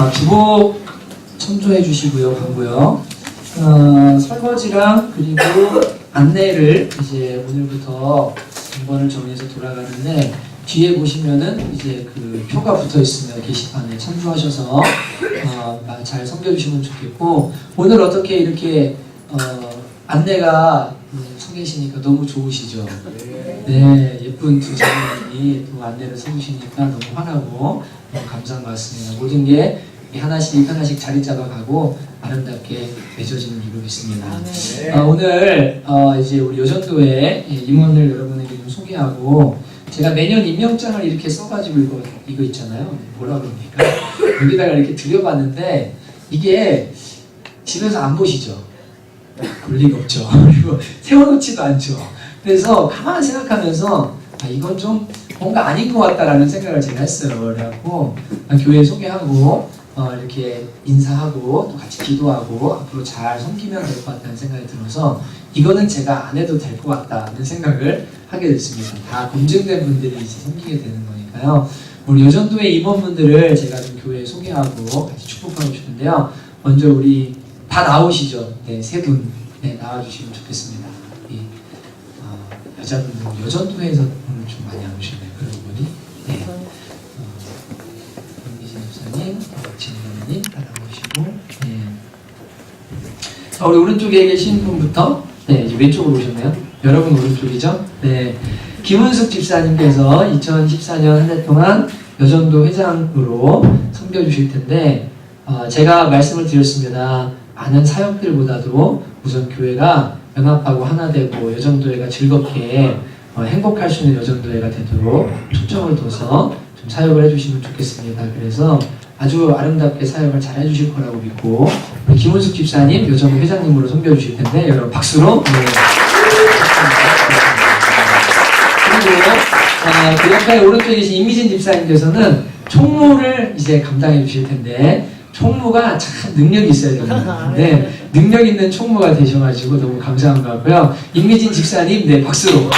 기복 첨조해 주시고요, 방고요. 설거지랑 그리고 안내를 이제 오늘부터 번을 정해서 돌아가는데 뒤에 보시면은 이제 그 표가 붙어 있으면 게시판에 참조하셔서 잘 섬겨주시면 좋겠고, 오늘 어떻게 이렇게 안내가 서 계시니까 너무 좋으시죠? 네, 예쁜 두 자매님이 또 안내를 써주시니까 너무 환하고 너무 감사한 것 같습니다. 모든 게 하나씩 하나씩 자리 잡아가고 아름답게 맺어지는 줄로 믿습니다. 오늘 이제 우리 여전도의 임원을 여러분에게 좀 소개하고, 제가 매년 임명장을 이렇게 써가지고 이거 있잖아요. 뭐라 그럽니까? 여기다가 이렇게 드려봤는데 이게 집에서 안 보시죠? 볼 리가 없죠. 그리고 세워놓지도 않죠. 그래서 가만히 생각하면서 이건 좀 뭔가 아닌 것 같다라는 생각을 제가 했어요. 그래갖고 교회 소개하고 이렇게 인사하고 또 같이 기도하고 앞으로 잘 섬기면 될 것 같다는 생각이 들어서 이거는 제가 안 해도 될 것 같다는 생각을 하게 됐습니다. 다 검증된 분들이 이제 섬기게 되는 거니까요. 우리 여전도의 임원분들을 제가 좀 교회에 소개하고 같이 축복하고 싶은데요. 먼저 우리 다 나오시죠? 네, 세 분 나와주시면 좋겠습니다. 여자분들 여전도에서 오늘 좀 많이 안 오시네요. 그러고 보니. 네. 김미진 집사님, 진원님 다 나오시고. 네. 우리 오른쪽에 계신 분부터 이제 왼쪽으로 오셨네요. 여러분 오른쪽이죠? 네. 김은숙 집사님께서 2014년 한 해 동안 여전도 회장으로 섬겨주실 텐데, 제가 말씀을 드렸습니다. 많은 사역들보다도 우선 교회가 연합하고 하나 되고 여전도회가 즐겁게 행복할 수 있는 여전도회가 되도록 초점을 둬서 좀 사역을 해주시면 좋겠습니다. 그래서 아주 아름답게 사역을 잘 해주실 거라고 믿고, 우리 김은숙 집사님 여전도 회장님으로 섬겨주실 텐데 여러분 박수로. 그리고 그 옆에 오른쪽에 계신 임미진 집사님께서는 총무를 이제 감당해 주실 텐데, 총무가 참 능력이 있어야 됩니다. 네, 능력 있는 총무가 되셔가지고 너무 감사한 것 같고요. 임미진 집사님, 네, 박수로. 네.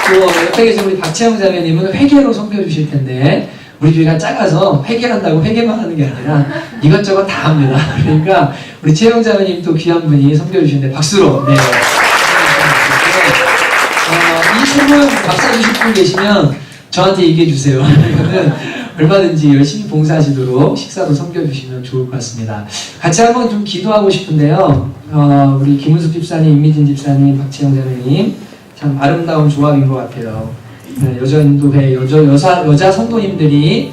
그리고 또 옆에 계신 우리 박채영 자매님은 회계로 섬겨주실 텐데, 우리 교회가 작아서 회계한다고 회계만 하는 게 아니라 이것저것 다 합니다. 그러니까 우리 채영 자매님 또 귀한 분이 섬겨주시는데 박수로. 네. 이 세 분 박사 주실 분 계시면 저한테 얘기해 주세요. 그러면 얼마든지 열심히 봉사하시도록 식사도 섬겨주시면 좋을 것 같습니다. 같이 한번 좀 기도하고 싶은데요. 우리 김은숙 집사님, 임미진 집사님, 박채영 자매님 참 아름다운 조합인 것 같아요. 여전도회 여자 성도님들이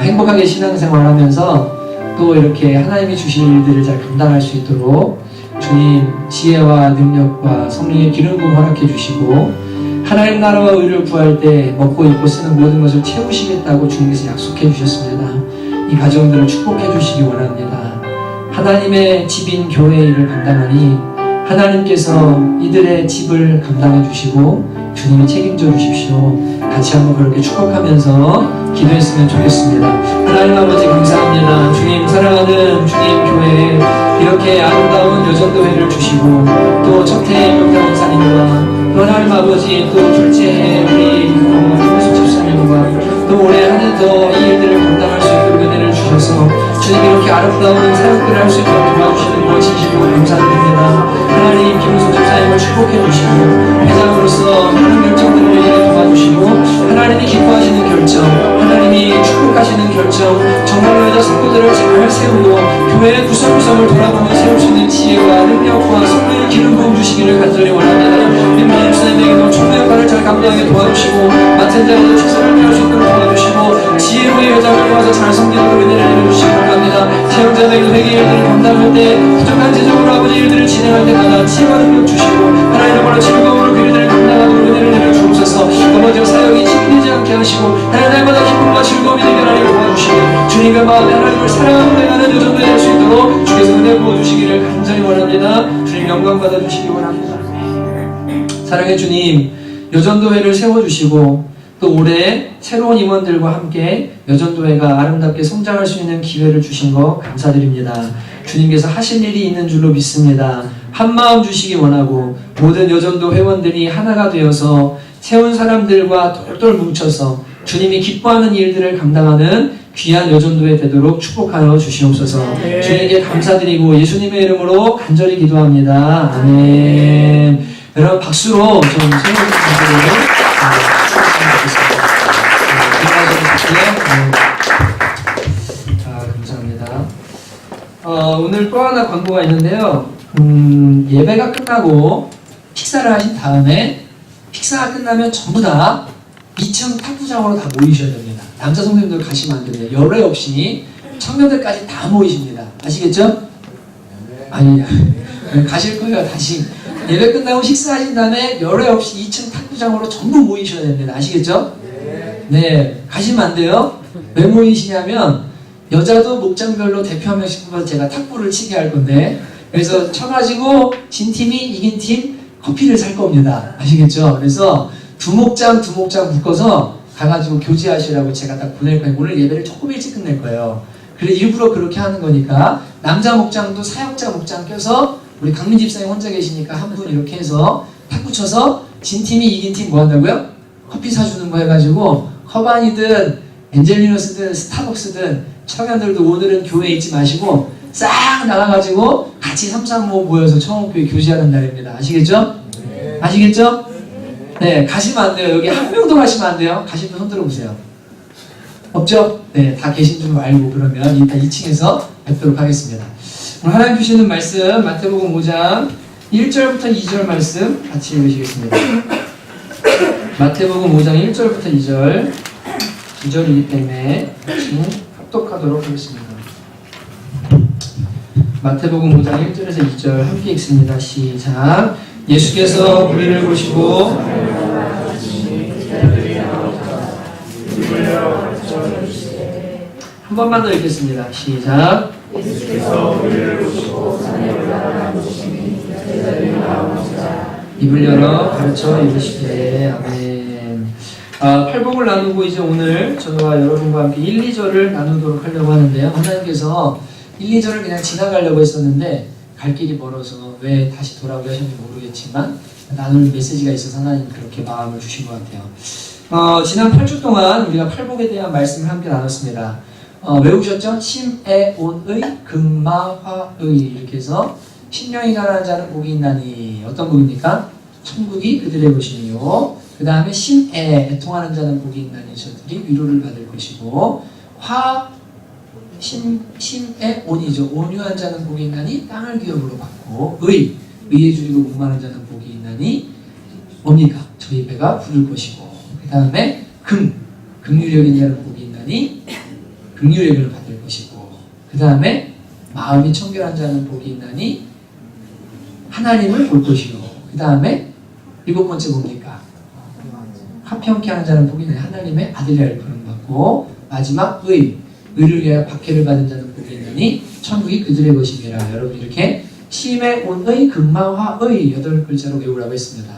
행복하게 신앙생활하면서 또 이렇게 하나님이 주신 일들을 잘 감당할 수 있도록 주님 지혜와 능력과 성령의 기름 부음 허락해 주시고, 하나님 나라와 의를 구할 때 먹고 입고 쓰는 모든 것을 채우시겠다고 주님께서 약속해 주셨습니다. 이 가정들을 축복해 주시기 원합니다. 하나님의 집인 교회의 일을 감당하니 하나님께서 이들의 집을 감당해 주시고 주님이 책임져 주십시오. 같이 한번 그렇게 축복하면서 기도했으면 좋겠습니다. 하나님 아버지 감사합니다. 주님 사랑하는 주님 교회에 이렇게 아름다운 여전도회를 주시고, 또 첫해 임명장 목사님과 또 하나님 아버지 또 둘째 우리 김은숙 집사님과 또 올해 한 해 더 이 일들을 감당할 수 있도록 은혜를 주셔서 주님 이렇게 아름다운 사역들을 할 수 있도록 도와주시는 것 진심으로 감사드립니다. 하나님 김은숙 집사님을 축복해 주시고 회장으로서 하는 결정들을 이루게 도와주시고, 하나님이 기뻐하시는 결정, 하나님이 축복하시는 결정, 정말로 여자 성도들을 잘 세우고 교회의 구석구석을 돌아보며 세울 수 있는 지혜와 능력과 성령의 기름 부음 주시기를 간절히 원합니다. 임마님 집사님에게도 총무 역할을 잘 감당하게 도와주시고, 맡은 자에도 최선을 다할 수 있도록 도와주시고, 지혜로의 여자를 모아서 잘 섬기도록 은혜를 내려주시기 바랍니다. 채용자들에게 회개 일들을 감당할 때, 부족한 재정으로 아버지 일들을 진행할 때마다 지혜와 능력 주시고, 하나님으로 즐거움으로 그 일들을 감당하도록 은혜를 내려주옵소서. 아버지와 사역이 침되지 않게 하시고 하나님 날마다 기쁨과 즐거움이 되게 하나님을 도와주시고, 주님과 마음에 하나님을 사랑하고 내가는 여전도 될 수 있도록 주께서 은혜 부어주시기를 간절히 원합니다. 주님 영광 받아주시기 원합니다. 사랑의 주님, 여전도회를 세워주시고 또 올해 새로운 임원들과 함께 여전도회가 아름답게 성장할 수 있는 기회를 주신 거 감사드립니다. 주님께서 하실 일이 있는 줄로 믿습니다. 한마음 주시기 원하고 모든 여전도 회원들이 하나가 되어서 세운 사람들과 똘똘 뭉쳐서 주님이 기뻐하는 일들을 감당하는 귀한 여전도에 되도록 축복하여 주시옵소서. 주님께 감사드리고 예수님의 이름으로 간절히 기도합니다. 아멘. 여러분 박수로 좀 새로운 감사를 축복하겠습니다. 감사합니다. 오늘 또 하나 광고가 있는데요. 예배가 끝나고 식사를 하신 다음에 식사가 끝나면 전부 다 2층 탁구장으로 다 모이셔야 됩니다. 남자 성도님들 가시면 안 됩니다. 열애 없이 청년들까지 다 모이십니다. 아시겠죠? 아니, 가실 거예요. 다시 예배 끝나고 식사하신 다음에 열애 없이 2층 탁구장으로 전부 모이셔야 됩니다. 아시겠죠? 네, 가시면 안 돼요. 왜 모이시냐면 여자도 목장별로 대표 한 명씩 뽑아서 제가 탁구를 치게 할 건데, 그래서 쳐가지고 진 팀이 이긴 팀 커피를 살 겁니다. 아시겠죠? 그래서 두 목장 묶어서 가가지고 교제하시라고 제가 딱 보낼 거예요. 오늘 예배를 조금 일찍 끝낼 거예요. 그래 일부러 그렇게 하는 거니까 남자 목장도 사역자 목장 껴서 우리 강민 집사님 혼자 계시니까 한 분 이렇게 해서 탁구 쳐서 진 팀이 이긴 팀 뭐 한다고요? 커피 사주는 거 해가지고 커반이든 엔젤리너스든 스타벅스든 청년들도 오늘은 교회에 있지 마시고 싹 나가가지고 같이 335 모여서 청홍교회 교제하는 날입니다. 아시겠죠? 네. 아시겠죠? 네, 가시면 안 돼요. 여기 한 명도 가시면 안 돼요. 가신 분 손 들어보세요. 없죠? 네, 다 계신 줄 알고 그러면 이따 2층에서 뵙도록 하겠습니다. 오늘 하나님 주시는 말씀 마태복음 5장 1절부터 2절 말씀 같이 읽으시겠습니다. 마태복음 5장 1절부터 2절 2절이기 때문에 같이 합독하도록 하겠습니다. 마태복음 5장 1절에서 2절 함께 읽습니다. 시작. 예수께서 우리를 보시고 한 번만 더 읽겠습니다. 시작. 예수께서 우리를 보시고 산에 올라가 보시니 제자들이 나오자 입을 열어 가르쳐 이르시되 아멘. 팔복을 나누고 이제 오늘 저와 여러분과 함께 1, 2절을 나누도록 하려고 하는데요. 하나님께서 1, 2절을 그냥 지나가려고 했었는데 갈 길이 멀어서 왜 다시 돌아오게 하셨는지 모르겠지만 나눌 메시지가 있어서 하나님 그렇게 마음을 주신 것 같아요. 지난 8주 동안 우리가 팔복에 대한 말씀을 함께 나눴습니다. 외우셨죠? 심에온의 금마화의 이렇게 해서 심령이 가난한 자는 복이 있나니 어떤 복입니까? 천국이 그들의 것이요. 그 다음에 심에 애통하는 자는 복이 있나니 저들이 위로를 받을 것이고 심에 온이죠. 온유한 자는 복이 있나니 땅을 기업으로 받고 의에 줄이고 목마른 자는 복이 있나니 뭡니까? 저희 배가 부를 것이고 그 다음에 긍휼력인 자는 복이 있나니 긍휼력을 받을 것이고 그 다음에 마음이 청결한 자는 복이 있나니 하나님을 볼 것이요. 그 다음에 7번째 뭡니까? 화평케 하는 자는 복이 있나니 하나님의 아들이라 부름받고 마지막 의를 위하여 박해를 받은 자는 복이 있나니 천국이 그들의 것이니라. 여러분 이렇게 심에 온의 금마화의 8글자로 외우라고 했습니다.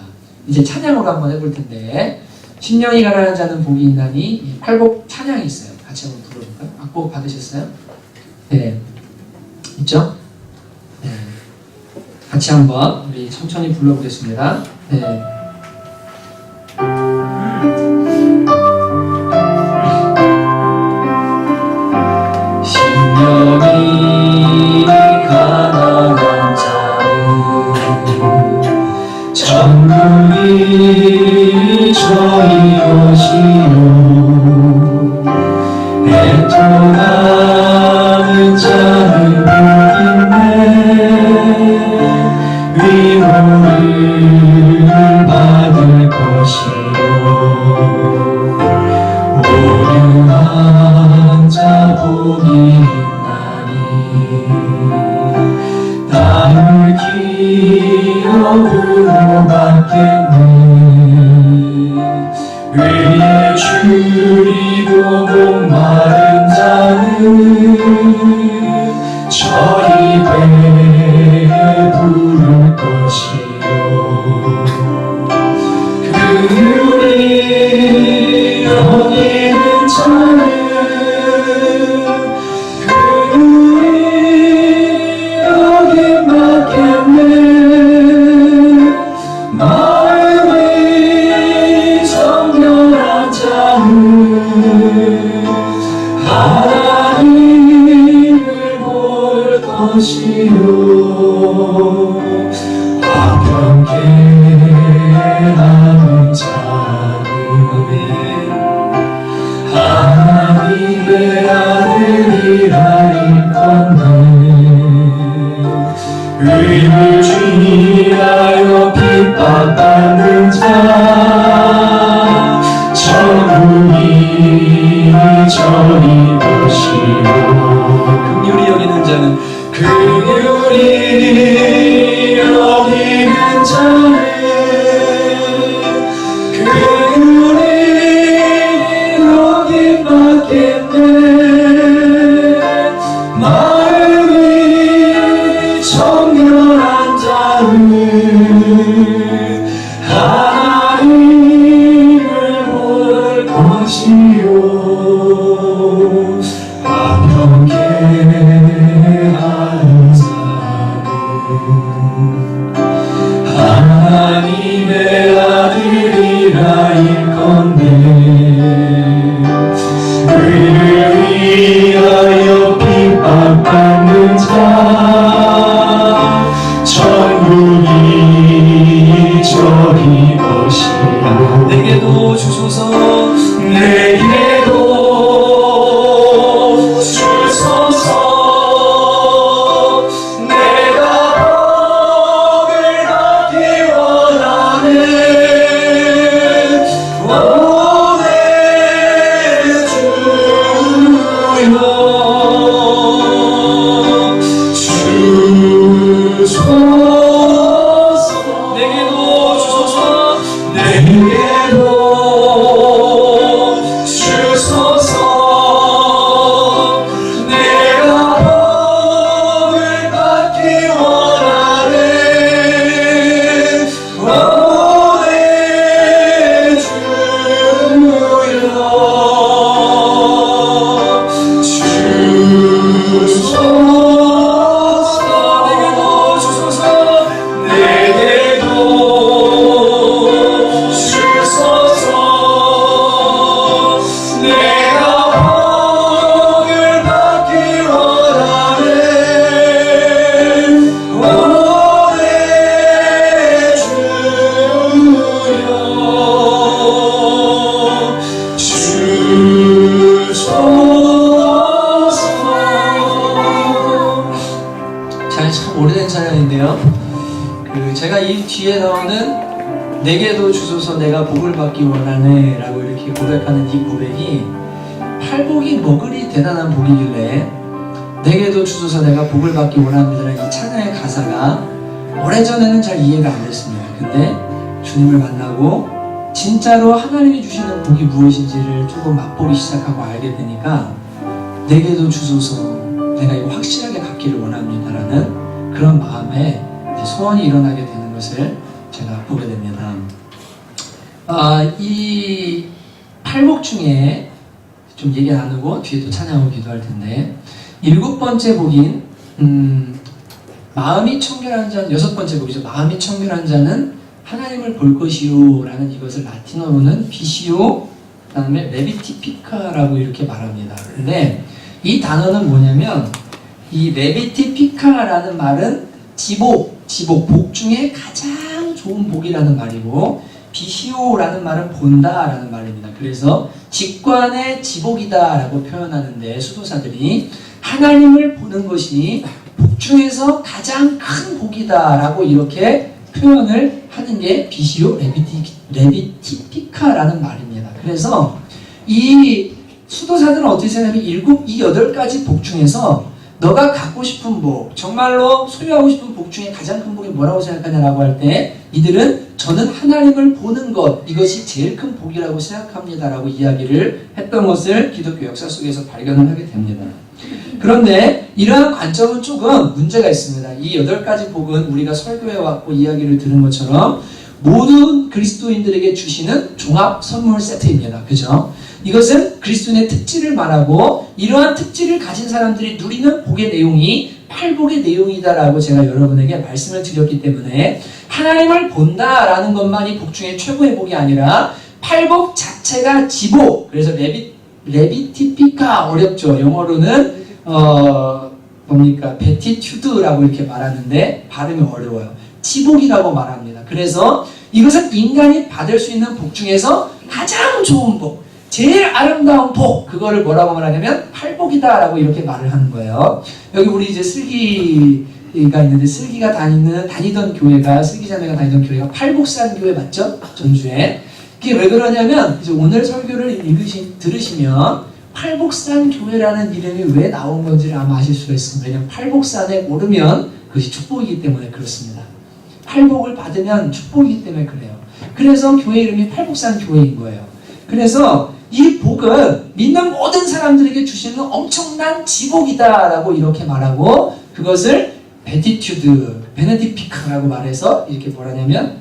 이제 찬양으로 한번 해볼 텐데 심령이 가난한 자는 복이 있나니 팔복 찬양이 있어요. 같이 한번 불러볼까요? 악보 받으셨어요? 네, 있죠? 네, 같이 한번 우리 천천히 불러보겠습니다. 네. 심령이 가난한 자는 천국이 저희 것이요 애통하는 자는 복있네 위로를 받을 것이요 오류한 자 복이 있나니 땅을 기업으로 받겠네 의에 줄이고 목마른 자는 저희 배에 부를 것이요 긍휼이 여기는 자는 긍휼이 여기 받겠네 마음이 정결한 자는 것이요 화평케 하는 자음에 하나님의 아들이라 일컫네 의를 위하여 핍박받는 자 천국이 저희 것이요 긍휼히 여기는 자는 긍휼히 여기는 자는 긍휼히 여김받겠네 마음이 청결한 자는 하나님을 볼 것이요 화평케 하는 자는 하나님의 아들이라 일컫네 의를 위하여 핍박받는 자 천국이 저희 것이라 내게도 주소서 내게도 주소서 내가 복을 받기 원하네 오네 주여 주소서 내게도 주소서 내게도 주소서 내가 복을 받기 원하네 오네 주여 주소서 내게도 주소서 내게도 주소서 내가 복을 받기 원하네 오네 주여 주소서 참 오래된 찬양인데요. 제가 이 뒤에 나오는 내게도 주소서 내가 복을 받기 원하네 라고 이렇게 고백하는 이 고백이 팔복이 뭐 그리 대단한 복이길래 내게도 주소서 내가 복을 받기 원합니다라는 이 찬양의 가사가 오래전에는 잘 이해가 안 됐습니다. 근데 주님을 만나고 진짜로 하나님이 주시는 복이 무엇인지를 조금 맛보기 시작하고 알게 되니까 내게도 주소서 내가 이거 확실하게 갖기를 원합니다라는 그런 마음에 소원이 일어나게 되는 것을 제가 보게 됩니다. 이 팔복 중에 좀 얘기 나누고 뒤에 또 찬양하고 기도할 텐데 7번째 복인 마음이 청결한 자는 6번째 복이죠. 마음이 청결한 자는 하나님을 볼 것이요 라는 이것을 라틴어로는 비시오 그 다음에 레비티피카라고 이렇게 말합니다. 근데 이 단어는 뭐냐면 이 레비티피카라는 말은 지복, 복 중에 가장 좋은 복이라는 말이고 비시오라는 말은 본다라는 말입니다. 그래서 직관의 지복이다 라고 표현하는데 수도사들이 하나님을 보는 것이 복 중에서 가장 큰 복이다 라고 이렇게 표현을 하는 게 비시오 레비티피카라는 말입니다. 그래서 이 수도사들은 어떻게 생각하면 이 8가지 복 중에서 너가 갖고 싶은 복, 정말로 소유하고 싶은 복 중에 가장 큰 복이 뭐라고 생각하냐라고 할 때 이들은 저는 하나님을 보는 것, 이것이 제일 큰 복이라고 생각합니다라고 이야기를 했던 것을 기독교 역사 속에서 발견을 하게 됩니다. 그런데 이러한 관점은 조금 문제가 있습니다. 이 8가지 복은 우리가 설교해왔고 이야기를 들은 것처럼 모든 그리스도인들에게 주시는 종합 선물 세트입니다. 그죠? 이것은 그리스도인의 특질을 말하고 이러한 특질을 가진 사람들이 누리는 복의 내용이 팔복의 내용이다라고 제가 여러분에게 말씀을 드렸기 때문에 하나님을 본다라는 것만이 복 중에 최고의 복이 아니라 팔복 자체가 지복, 그래서 레비티피카 어렵죠. 영어로는 뭡니까? 베티튜드라고 이렇게 말하는데 발음이 어려워요. 지복이라고 말합니다. 그래서 이것은 인간이 받을 수 있는 복 중에서 가장 좋은 복, 제일 아름다운 복, 그거를 뭐라고 말하냐면 팔복이다라고 이렇게 말을 하는 거예요. 여기 우리 이제 슬기가 있는데 슬기가 다니던 교회가 슬기자매가 다니던 교회가 팔복산 교회 맞죠? 전주에. 그게 왜 그러냐면 이제 오늘 설교를 들으시면 팔복산 교회라는 이름이 왜 나온 건지를 아마 아실 수가 있습니다. 왜냐하면 팔복산에 오르면 그것이 축복이기 때문에 그렇습니다. 팔복을 받으면 축복이기 때문에 그래요. 그래서 교회 이름이 팔복산 교회인 거예요. 그래서 이 복은 믿는 모든 사람들에게 주시는 엄청난 지복이다라고 이렇게 말하고 그것을 베네디피카라고 말해서 이렇게 뭐라냐면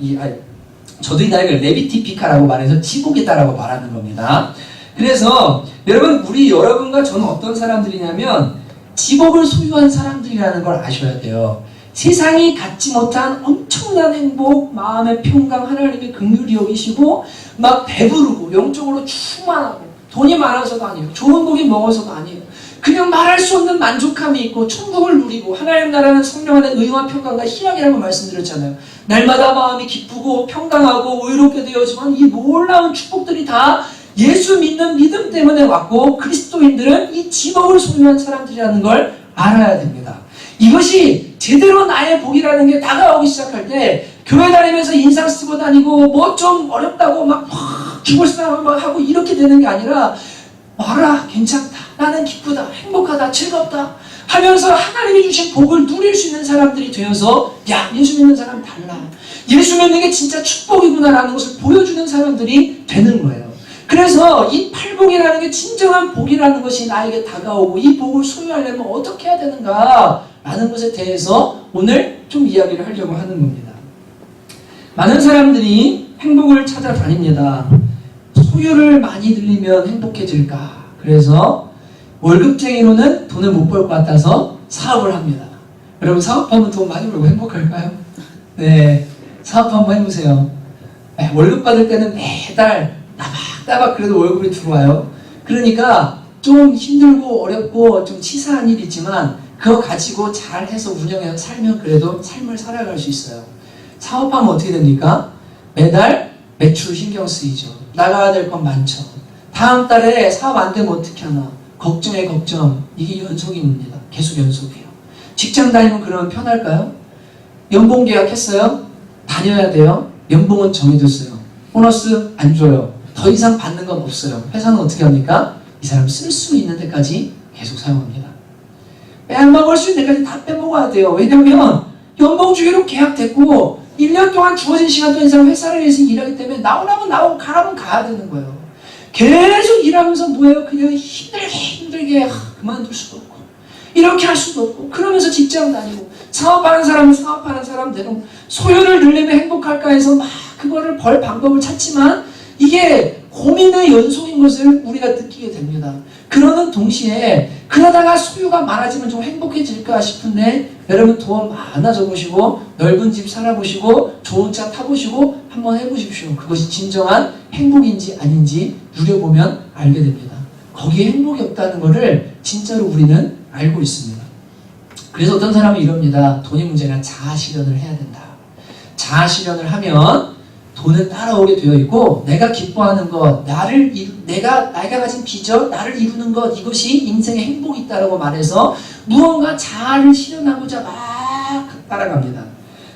저도 이 나이가 레비티피카라고 말해서 지복이다라고 말하는 겁니다. 그래서 여러분과 저는 어떤 사람들이냐면 지복을 소유한 사람들이라는 걸 아셔야 돼요. 세상이 갖지 못한 엄청난 행복, 마음의 평강, 하나님의 긍휼히 여기시고 막 배부르고 영적으로 충만하고 돈이 많아서도 아니에요. 좋은 고기 먹어서도 아니에요. 그냥 말할 수 없는 만족함이 있고 천국을 누리고 하나님 나라는 성령 안에 의와 평강과 희락이라고 말씀드렸잖아요. 날마다 마음이 기쁘고 평강하고 의롭게 되어지만 이 놀라운 축복들이 다 예수 믿는 믿음 때문에 왔고 그리스도인들은 이 지복을 소유한 사람들이라는 걸 알아야 됩니다. 이것이 제대로 나의 복이라는 게 다가오기 시작할 때 교회 다니면서 인상 쓰고 다니고 뭐 좀 어렵다고 막 죽을 싸움 하고 이렇게 되는 게 아니라 와라 괜찮다 나는 기쁘다 행복하다 즐겁다 하면서 하나님이 주신 복을 누릴 수 있는 사람들이 되어서 야 예수 믿는 사람 달라 예수 믿는 게 진짜 축복이구나 라는 것을 보여주는 사람들이 되는 거예요. 그래서 이 팔복이라는 게 진정한 복이라는 것이 나에게 다가오고 이 복을 소유하려면 어떻게 해야 되는가 라는 것에 대해서 오늘 좀 이야기를 하려고 하는 겁니다. 많은 사람들이 행복을 찾아다닙니다. 소유를 많이 들리면 행복해질까? 그래서 월급쟁이로는 돈을 못 벌 것 같아서 사업을 합니다. 여러분 사업하면 돈 많이 벌고 행복할까요? 네, 사업 한번 해보세요. 월급 받을 때는 매달 따박 그래도 월급이 들어와요. 그러니까 좀 힘들고 어렵고 좀 치사한 일이지만 그거 가지고 잘해서 운영해서 살면 그래도 삶을 살아갈 수 있어요. 사업하면 어떻게 됩니까? 매달 매출 신경 쓰이죠. 나가야 될 건 많죠. 다음 달에 사업 안 되면 어떻게 하나. 걱정에 걱정. 이게 연속입니다. 계속 연속이에요. 직장 다니면 그러면 편할까요? 연봉 계약했어요? 다녀야 돼요. 연봉은 정해졌어요. 보너스 안 줘요. 더 이상 받는 건 없어요. 회사는 어떻게 합니까? 이 사람 쓸 수 있는 데까지 계속 사용합니다. 빼먹을 수 있는 데까지 다 빼먹어야 돼요. 왜냐면 연봉 주기로 계약됐고 1년 동안 주어진 시간 동안 이 사람 회사를 위해서 일하기 때문에 나오라면 나오고 가라면 가야 되는 거예요. 계속 일하면서 뭐예요? 그냥 힘들게 그만둘 수도 없고 이렇게 할 수도 없고 그러면서 직장 다니고 사업하는 사람은 사업하는 사람대로 소유를 늘리면 행복할까 해서 막 그거를 벌 방법을 찾지만 이게 고민의 연속인 것을 우리가 느끼게 됩니다. 그러는 동시에 그러다가 소유가 많아지면 좀 행복해질까 싶은데 여러분 돈 많아져 보시고 넓은 집 살아보시고 좋은 차 타보시고 한번 해보십시오. 그것이 진정한 행복인지 아닌지 누려보면 알게 됩니다. 거기에 행복이 없다는 것을 진짜로 우리는 알고 있습니다. 그래서 어떤 사람은 이럽니다. 돈이 문제나 자아실현을 해야 된다. 자아실현을 하면 돈은 따라오게 되어 있고 내가 기뻐하는 것, 내가 가진 비전, 나를 이루는 것 이것이 인생의 행복이 있다라고 말해서 무언가 자아를 실현하고자 막 따라갑니다.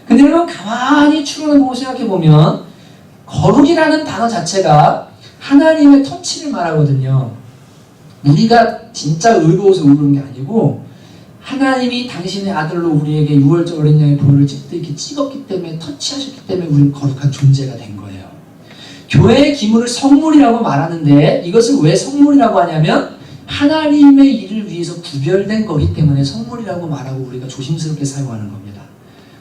근데 여러분 가만히 추론해보고 생각해보면 거룩이라는 단어 자체가 하나님의 터치를 말하거든요. 우리가 진짜 의로워서 의로운 게 아니고 하나님이 당신의 아들로 우리에게 유월절 어린 양의 보혈을 이렇게 찍었기 때문에 터치하셨기 때문에 우리는 거룩한 존재가 된 거예요. 교회의 기물을 성물이라고 말하는데 이것을 왜 성물이라고 하냐면 하나님의 일을 위해서 구별된 거기 때문에 성물이라고 말하고 우리가 조심스럽게 사용하는 겁니다.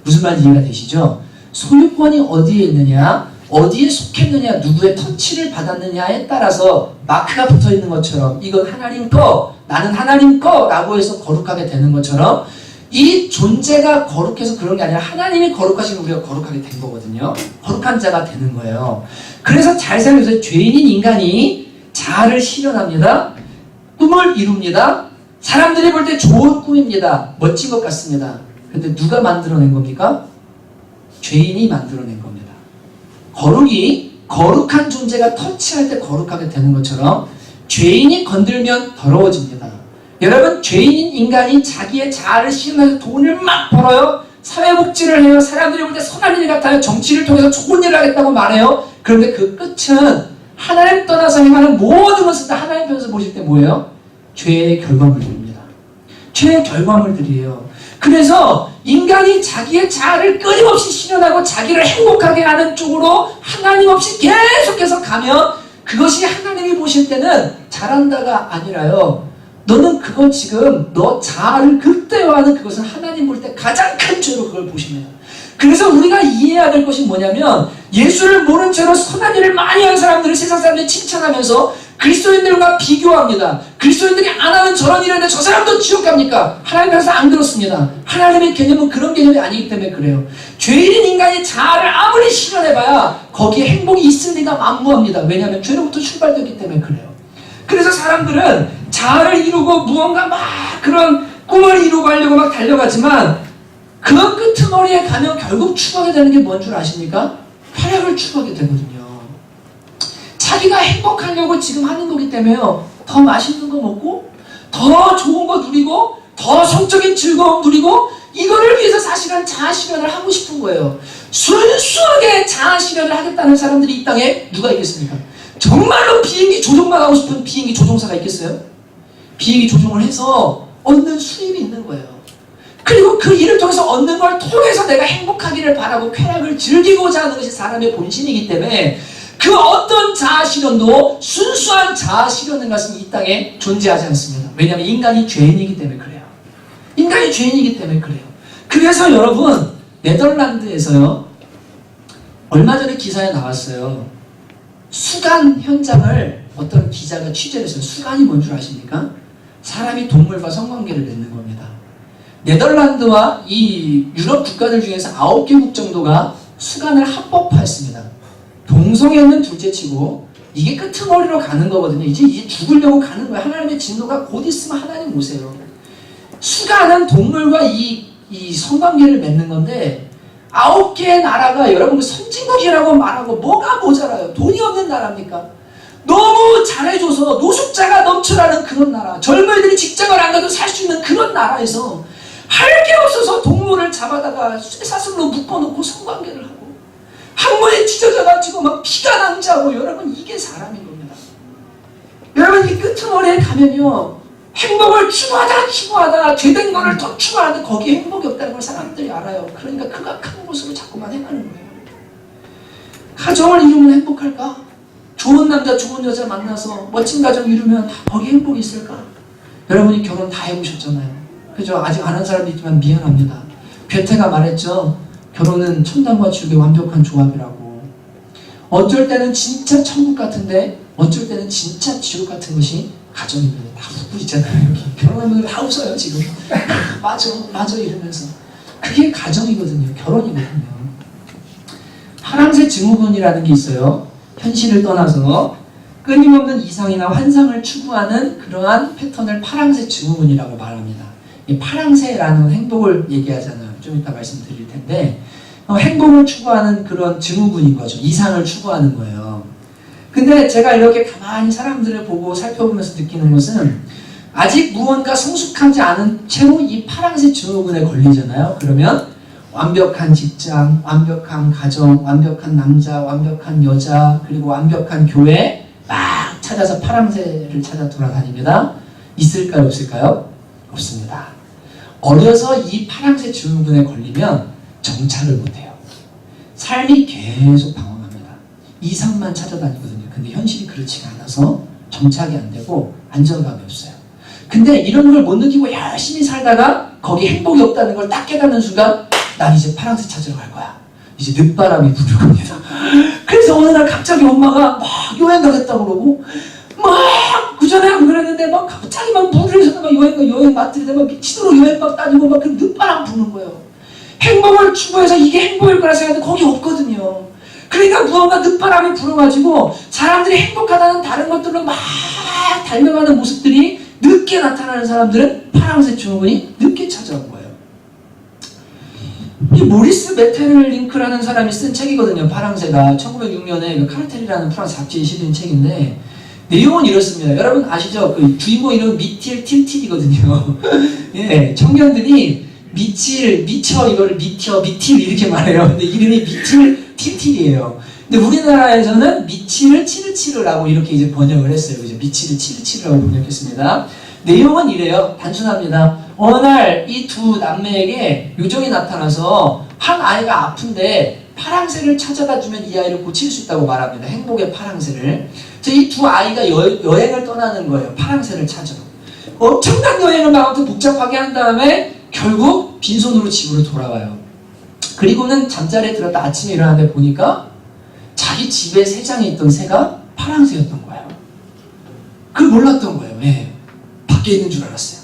무슨 말인지 이해가 되시죠? 소유권이 어디에 있느냐, 어디에 속했느냐, 누구의 터치를 받았느냐에 따라서 마크가 붙어 있는 것처럼 이건 하나님 거, 나는 하나님 거라고 해서 거룩하게 되는 것처럼 이 존재가 거룩해서 그런 게 아니라 하나님이 거룩하시면 우리가 거룩하게 된 거거든요. 거룩한 자가 되는 거예요. 그래서 잘 살면서 죄인인 인간이 자아를 실현합니다. 꿈을 이룹니다. 사람들이 볼 때 좋은 꿈입니다. 멋진 것 같습니다. 근데 누가 만들어낸 겁니까? 죄인이 만들어낸 겁니다. 거룩한 존재가 터치할 때 거룩하게 되는 것처럼 죄인이 건들면 더러워집니다. 여러분, 죄인인 인간이 자기의 자아를 실현해서 돈을 막 벌어요. 사회복지를 해요. 사람들이 볼 때 선한 일 같아요. 정치를 통해서 좋은 일을 하겠다고 말해요. 그런데 그 끝은 하나님 떠나서 행하는 모든 것을 다 하나님 편에서 보실 때 뭐예요? 죄의 결과물들입니다. 죄의 결과물들이에요. 그래서 인간이 자기의 자아를 끊임없이 실현하고 자기를 행복하게 하는 쪽으로 하나님 없이 계속해서 가면 그것이 하나님이 보실 때는 잘한다가 아니라요. 너는 그거 지금 너 자아를 극대화하는 그것은 하나님 볼 때 가장 큰 죄로 그걸 보십니다. 그래서 우리가 이해해야 될 것이 뭐냐면 예수를 모른 채로 선한 일을 많이 한 사람들을 세상 사람들이 칭찬하면서 그리스도인들과 비교합니다. 그리스도인들이 안 하는 저런 일을 했는데 저 사람도 지옥 갑니까? 하나님께서 안 그렇습니다. 하나님의 개념은 그런 개념이 아니기 때문에 그래요. 죄인인 인간이 자아를 아무리 실현해봐야 거기에 행복이 있을 리가 만무합니다. 왜냐하면 죄로부터 출발되기 때문에 그래요. 그래서 사람들은 자아를 이루고 무언가 막 그런 꿈을 이루고 하려고 막 달려가지만 그 끄트머리에 가면 결국 추구하게 되는 게 뭔 줄 아십니까? 쾌락을 추구하게 되거든요. 자기가 행복하려고 지금 하는 거기 때문에요. 더 맛있는 거 먹고 더 좋은 거 누리고 더 성적인 즐거움 누리고 이거를 위해서 사실은 자아 실현을 하고 싶은 거예요. 순수하게 자아 실현을 하겠다는 사람들이 이 땅에 누가 있겠습니까? 정말로 비행기 조종만 하고 싶은 비행기 조종사가 있겠어요? 비행기 조종을 해서 얻는 수입이 있는 거예요. 그리고 그 일을 통해서 얻는 걸 통해서 내가 행복하기를 바라고 쾌락을 즐기고자 하는 것이 사람의 본심이기 때문에 그 어떤 자아 실현도 순수한 자아 실현인 것은 이 땅에 존재하지 않습니다. 왜냐하면 인간이 죄인이기 때문에 그래요. 인간이 죄인이기 때문에 그래요. 그래서 여러분, 네덜란드에서요, 얼마 전에 기사에 나왔어요. 수간 현장을 어떤 기자가 취재를 했어요. 수간이 뭔 줄 아십니까? 사람이 동물과 성관계를 맺는 겁니다. 네덜란드와 이 유럽 국가들 중에서 9개국 정도가 수간을 합법화했습니다. 동성애는 둘째치고 이게 끄트머리로 가는 거거든요. 이제 죽으려고 가는 거예요. 하나님의 진노가 곧 있으면 하나님 오세요. 수간은 동물과 이 성관계를 맺는 건데 9개의 나라가 여러분 그 선진국이라고 말하고 뭐가 모자라요? 돈이 없는 나라입니까? 너무 잘해줘서 노숙자가 넘쳐나는 그런 나라, 젊은이들이 직장을 안 가도 살 수 있는 그런 나라에서 할 게 없어서 동물을 잡아다가 쇠사슬로 묶어놓고 성관계를 하고 항문에 찢어져가지고 막 피가 낭자고 여러분 이게 사람인 겁니다. 여러분 이 끄트머리에 가면요 행복을 추구하다 죄된 거를 더 추구하는데 거기에 행복이 없다는 걸 사람들이 알아요. 그러니까 극악한 모습을 자꾸만 행하는 거예요. 가정을 이루면 행복할까? 좋은 남자 좋은 여자 만나서 멋진 가정 이루면 거기에 행복이 있을까? 여러분이 결혼 다 해보셨잖아요. 그죠? 아직 안 한 사람도 있지만 미안합니다. 괴테가 말했죠. 결혼은 천당과 지옥의 완벽한 조합이라고. 어쩔 때는 진짜 천국 같은데 어쩔 때는 진짜 지옥 같은 것이 가정입니다. 다 웃고 있잖아요. 여기 결혼한 분들 다 웃어요 지금. 맞아 이러면서. 그게 가정이거든요. 결혼이거든요. 파랑새 증후군이라는 게 있어요. 현실을 떠나서 끊임없는 이상이나 환상을 추구하는 그러한 패턴을 파랑새 증후군이라고 말합니다. 이 파랑새라는 행복을 얘기하잖아요. 좀 이따 말씀드릴 텐데 행복을 추구하는 그런 증후군인 거죠. 이상을 추구하는 거예요. 근데 제가 이렇게 가만히 사람들을 보고 살펴보면서 느끼는 것은 아직 무언가 성숙하지 않은 채로 이 파랑새 증후군에 걸리잖아요. 그러면 완벽한 직장, 완벽한 가정, 완벽한 남자, 완벽한 여자, 그리고 완벽한 교회 막 찾아서 파랑새를 찾아 돌아다닙니다. 있을까요? 없을까요? 없습니다. 어려서 이 파랑새 증후군에 걸리면 정착을 못해요. 삶이 계속 방황합니다. 이상만 찾아다니거든요. 근데 현실이 그렇지가 않아서 정착이 안 되고 안정감이 없어요. 근데 이런 걸 못 느끼고 열심히 살다가 거기 행복이 없다는 걸 딱 깨닫는 순간 난 이제 파랑새 찾으러 갈 거야. 이제 늦바람이 부는 겁니다. 그래서 어느 날 갑자기 엄마가 막 여행 가겠다고 그러고 막 그전에 안 그랬는데 막 갑자기 막 물을 해서 막 여행 마트에서 막 미치도록 여행 막 다니고 막 그 늦바람 부는 거예요. 행복을 추구해서 이게 행복일 거라 생각하는데 거기 없거든요. 그러니까 무언가 늦바람이 불어가지고 사람들이 행복하다는 다른 것들로 막 달려가는 모습들이 늦게 나타나는 사람들은 파란색 증후군이 늦게 찾아온 거예요. 이 모리스 메텔링크라는 사람이 쓴 책이거든요. 파랑새가 1906년에 그 카르텔이라는 프랑스 잡지에 실린 책인데 내용은 이렇습니다. 여러분 아시죠? 그 주인공 이름은 미틸 틸틸이거든요. 예, 청년들이 미칠, 미쳐 이거를 미텨, 미틸 이렇게 말해요. 근데 이름이 미틸 틸틸이에요. 근데 우리나라에서는 미치를 치르치르라고 이렇게 이제 번역을 했어요. 그죠? 미치를 치르치르라고 번역했습니다. 내용은 이래요. 단순합니다. 어느 날 이 두 남매에게 요정이 나타나서 한 아이가 아픈데 파랑새를 찾아다 주면 이 아이를 고칠 수 있다고 말합니다. 행복의 파랑새를. 이 두 아이가 여행을 떠나는 거예요. 파랑새를 찾으러. 엄청난 여행을 막 아무튼 복잡하게 한 다음에 결국 빈손으로 집으로 돌아와요. 그리고는 잠자리에 들었다 아침에 일어났는데 보니까 자기 집에 새장에 있던 새가 파랑새였던 거예요. 그걸 몰랐던 거예요. 예. 밖에 있는 줄 알았어요.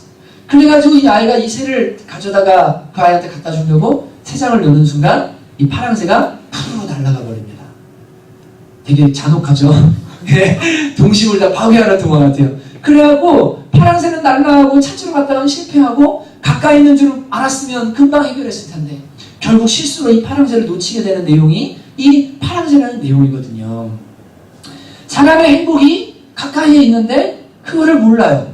그래가지고 이 아이가 이 새를 가져다가 그 아이한테 갖다 주려고 새장을 여는 순간 이 파랑새가 푸르르 날아가 버립니다. 되게 잔혹하죠? 동심을 다 파괴하는 동화 같아요. 그래갖고 파랑새는 날아가고 찾으러 갔다가 실패하고 가까이 있는 줄 알았으면 금방 해결했을 텐데 결국 실수로 이 파랑새를 놓치게 되는 내용이 이 파랑새라는 내용이거든요. 사람의 행복이 가까이에 있는데 그거를 몰라요.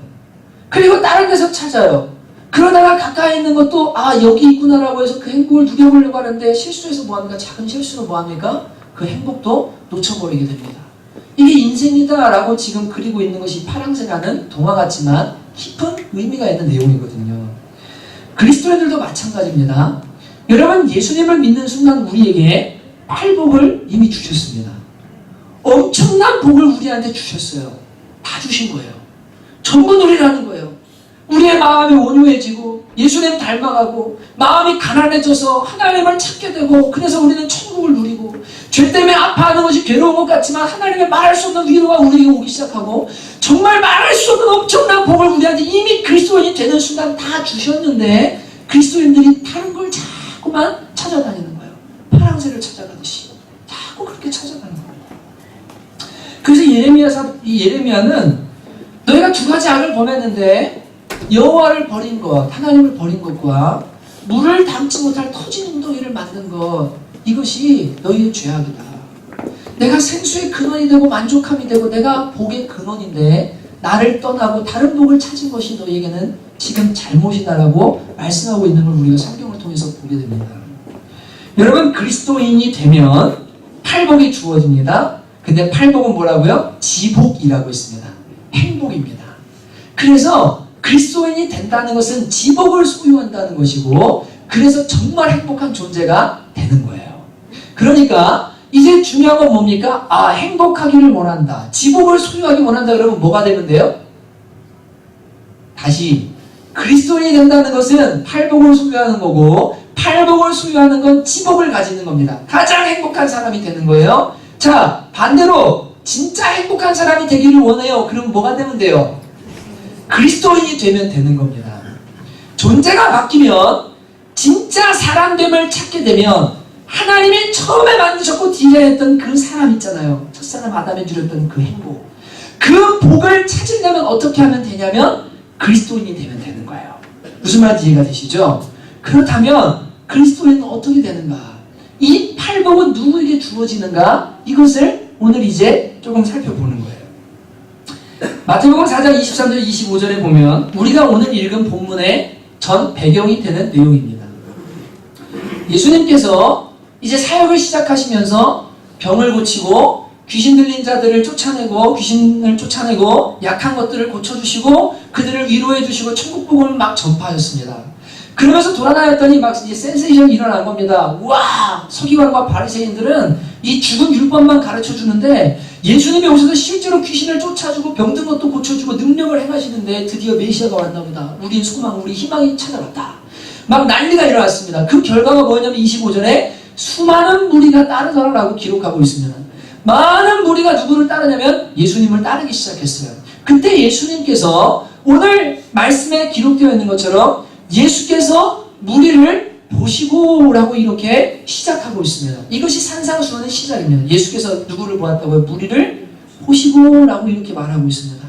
그리고 다른 데서 찾아요. 그러다가 가까이 있는 것도 여기 있구나라고 해서 그 행복을 누려보려고 하는데 실수해서 뭐합니까? 작은 실수로 뭐합니까? 그 행복도 놓쳐버리게 됩니다. 이게 인생이다라고 지금 그리고 있는 것이 파랑새라는 동화 같지만 깊은 의미가 있는 내용이거든요. 그리스도인들도 마찬가지입니다. 여러분 예수님을 믿는 순간 우리에게 팔복을 이미 주셨습니다. 엄청난 복을 우리한테 주셨어요. 다 주신 거예요. 전부 누리라는 거예요. 우리의 마음이 온유해지고 예수님 닮아가고 마음이 가난해져서 하나님을 찾게 되고 그래서 우리는 천국을 누리고 죄 때문에 아파하는 것이 괴로운 것 같지만 하나님의 말할 수 없는 위로가 우리에게 오기 시작하고 정말 말할 수 없는 엄청난 복을 우리한테 이미 그리스도인이 되는 순간 다 주셨는데 그리스도인들이 다른 걸 자꾸만 찾아다니는 거예요. 파랑새를 찾아가듯이 자꾸 그렇게 찾아가는 거예요. 그래서 예레미야는 너희가 두 가지 악을 범했는데 여호와를 버린 것, 하나님을 버린 것과 물을 담지 못할 터진 웅덩이를 만든 것 이것이 너희의 죄악이다. 내가 생수의 근원이 되고 만족함이 되고 내가 복의 근원인데 나를 떠나고 다른 복을 찾은 것이 너희에게는 지금 잘못이다라고 말씀하고 있는 걸 우리가 성경을 통해서 보게 됩니다. 여러분 그리스도인이 되면 팔복이 주어집니다. 근데 팔복은 뭐라고요? 지복이라고 있습니다. 행복입니다. 그래서 그리스도인이 된다는 것은 지복을 소유한다는 것이고 그래서 정말 행복한 존재가 되는 거예요. 그러니까 이제 중요한 건 뭡니까? 행복하기를 원한다. 지복을 소유하기 원한다. 그러면 뭐가 되면 돼요? 다시 그리스도인이 된다는 것은 팔복을 소유하는 거고 팔복을 소유하는 건 지복을 가지는 겁니다. 가장 행복한 사람이 되는 거예요. 자, 반대로 진짜 행복한 사람이 되기를 원해요. 그럼 뭐가 되면 돼요? 그리스도인이 되면 되는 겁니다. 존재가 바뀌면 진짜 사람됨을 찾게 되면 하나님이 처음에 만드셨고 디자인했던 그 사람 있잖아요. 첫사람 아담에 누렸던 그 행복. 그 복을 찾으려면 어떻게 하면 되냐면 그리스도인이 되면 되는 거예요. 무슨 말인지 이해가 되시죠? 그렇다면 그리스도인은 어떻게 되는가? 이 팔복은 누구에게 주어지는가? 이것을 오늘 이제 조금 살펴보는 거예요. 마태복음 4장 23절 25절에 보면 우리가 오늘 읽은 본문의 전 배경이 되는 내용입니다. 예수님께서 이제 사역을 시작하시면서 병을 고치고 귀신 들린 자들을 쫓아내고 귀신을 쫓아내고 약한 것들을 고쳐주시고 그들을 위로해 주시고 천국 복음을 막 전파하셨습니다. 그러면서 돌아다녔더니 막 이제 센세이션이 일어난 겁니다. 와, 서기관과 바리새인들은 이 죽은 율법만 가르쳐 주는데 예수님이 오셔서 실제로 귀신을 쫓아주고 병든 것도 고쳐주고 능력을 행하시는데 드디어 메시아가 왔나 보다. 우리 소망, 우리 희망이 찾아왔다. 막 난리가 일어났습니다. 그 결과가 뭐냐면 25절에 수많은 무리가 따르더라라고 기록하고 있습니다. 많은 무리가 누구를 따르냐면 예수님을 따르기 시작했어요. 그때 예수님께서 오늘 말씀에 기록되어 있는 것처럼 예수께서 무리를 보시고라고 이렇게 시작하고 있습니다. 이것이 산상수훈의 시작입니다. 예수께서 누구를 보았다고요? 무리를 보시고라고 이렇게 말하고 있습니다.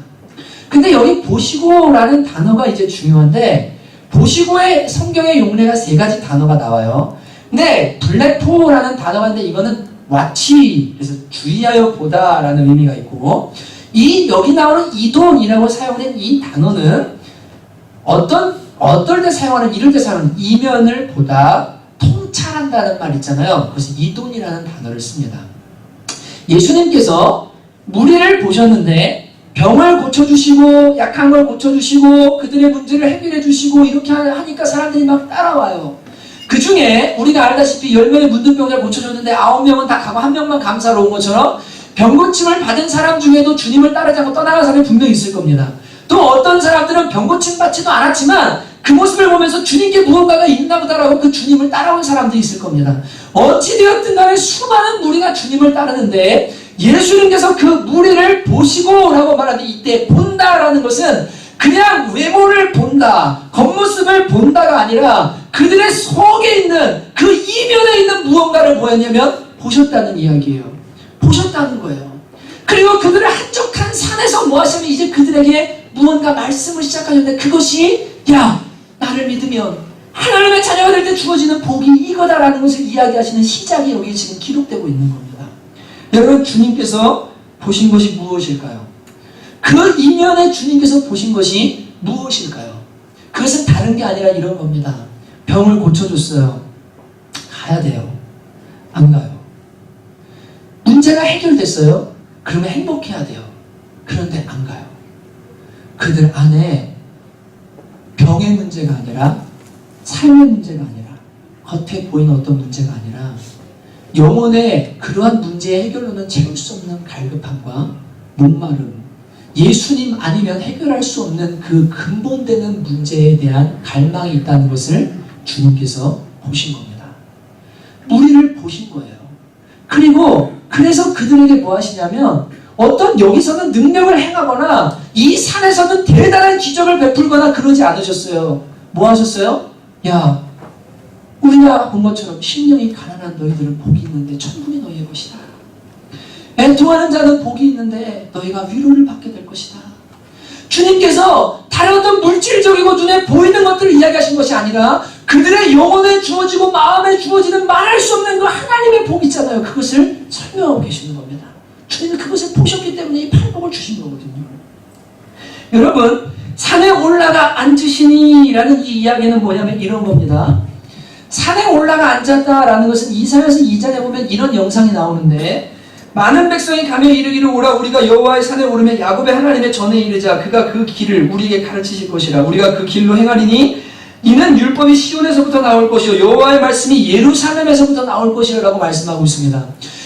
근데 여기 보시고라는 단어가 이제 중요한데, 보시고의 성경의 용례가 세 가지 단어가 나와요. 근데 블레포라는 단어가 있는데 이거는 watch, 그래서 주의하여 보다라는 의미가 있고, 이 여기 나오는 이돈이라고 사용된 이 단어는 어떨 때 사용하는, 이럴 때 사용하는 이면을 보다, 통찰한다는 말 있잖아요. 그래서 이돈이라는 단어를 씁니다. 예수님께서 무리를 보셨는데 병을 고쳐주시고 약한 걸 고쳐주시고 그들의 문제를 해결해주시고 이렇게 하니까 사람들이 막 따라와요. 그 중에 우리가 알다시피 10명의 문둥병자를 고쳐줬는데 9명은 다 가고 1명만 감사로 온 것처럼 병고침을 받은 사람 중에도 주님을 따르지 않고 떠나간 사람이 분명히 있을 겁니다. 또 어떤 사람들은 병고침 받지도 않았지만 그 모습을 보면서 주님께 무언가가 있나 보다라고 그 주님을 따라온 사람도 있을 겁니다. 어찌되었든 간에 수많은 무리가 주님을 따르는데 예수님께서 그 무리를 보시고라고 말하는데, 이때 본다라는 것은 그냥 외모를 본다, 겉모습을 본다가 아니라 그들의 속에 있는 그 이면에 있는 무언가를 보였냐면 보셨다는 이야기예요. 보셨다는 거예요. 그리고 그들을 한적한 산에서 뭐 하시면 이제 그들에게 무언가 말씀을 시작하셨는데, 그것이 야 나를 믿으면 하나님의 자녀가 될 때 주어지는 복이 이거다라는 것을 이야기하시는 시작이 여기 지금 기록되고 있는 겁니다. 여러분, 주님께서 보신 것이 무엇일까요? 그 이면에 주님께서 보신 것이 무엇일까요? 그것은 다른 게 아니라 이런 겁니다. 병을 고쳐줬어요. 가야 돼요. 안 가요. 문제가 해결됐어요. 그러면 행복해야 돼요. 그런데 안 가요. 그들 안에 병의 문제가 아니라, 삶의 문제가 아니라, 겉에 보이는 어떤 문제가 아니라 영혼의 그러한 문제의 해결로는 채울 수 없는 갈급함과 목마름, 예수님 아니면 해결할 수 없는 그 근본되는 문제에 대한 갈망이 있다는 것을 주님께서 보신 겁니다. 무리를 보신 거예요. 그리고 그래서 그들에게 뭐 하시냐면, 어떤 여기서는 능력을 행하거나 이 산에서는 대단한 기적을 베풀거나 그러지 않으셨어요. 뭐 하셨어요? 야, 우리가 본 것처럼 심령이 가난한 너희들은 복이 있는데 천국이 너희의 것이다. 애통하는 자는 복이 있는데 너희가 위로를 받게 될 것이다. 주님께서 다른 어떤 물질적이고 눈에 보이는 것들을 이야기하신 것이 아니라 그들의 영혼에 주어지고 마음에 주어지는 말할 수 없는 그 하나님의 복 있잖아요. 그것을 설명하고 계시는 겁니다. 주님은 그것을 보셨기 때문에 이 팔복을 주신 거거든요. 여러분, 산에 올라가 앉으시니 라는 이 이야기는 뭐냐면 이런 겁니다. 산에 올라가 앉았다라는 것은 이사야서 2장에 보면 이런 영상이 나오는데, 많은 백성이 가며 이르기를 오라, 우리가 여호와의 산에 오르며 야곱의 하나님의 전에 이르자. 그가 그 길을 우리에게 가르치실 것이라. 우리가 그 길로 행하리니 이는 율법이 시온에서부터 나올 것이요 여호와의 말씀이 예루살렘에서부터 나올 것이라 라고 말씀하고 있습니다.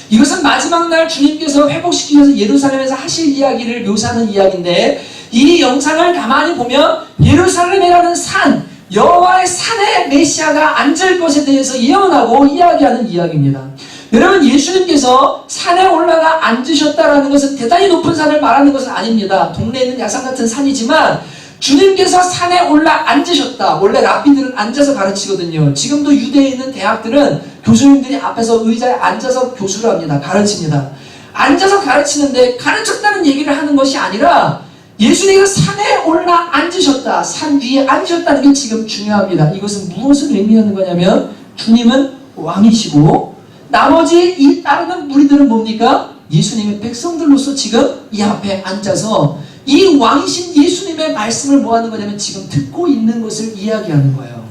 이것은 마지막 날 주님께서 회복시키셔서 예루살렘에서 하실 이야기를 묘사하는 이야기인데, 이 영상을 가만히 보면 예루살렘이라는 산, 여호와의 산에 메시아가 앉을 것에 대해서 예언하고 이야기하는 이야기입니다. 여러분, 예수님께서 산에 올라가 앉으셨다라는 것은 대단히 높은 산을 말하는 것은 아닙니다. 동네에 있는 야산 같은 산이지만 주님께서 산에 올라 앉으셨다. 원래 랍비들은 앉아서 가르치거든요. 지금도 유대에 있는 대학들은 교수님들이 앞에서 의자에 앉아서 교수를 합니다. 가르칩니다. 앉아서 가르치는데 가르쳤다는 얘기를 하는 것이 아니라 예수님께서 산에 올라 앉으셨다. 산 위에 앉으셨다는 게 지금 중요합니다. 이것은 무엇을 의미하는 거냐면, 주님은 왕이시고 나머지 이 따르는 무리들은 뭡니까? 예수님의 백성들로서 지금 이 앞에 앉아서 이 왕이신 예수님의 말씀을 뭐 하는 거냐면 지금 듣고 있는 것을 이야기하는 거예요.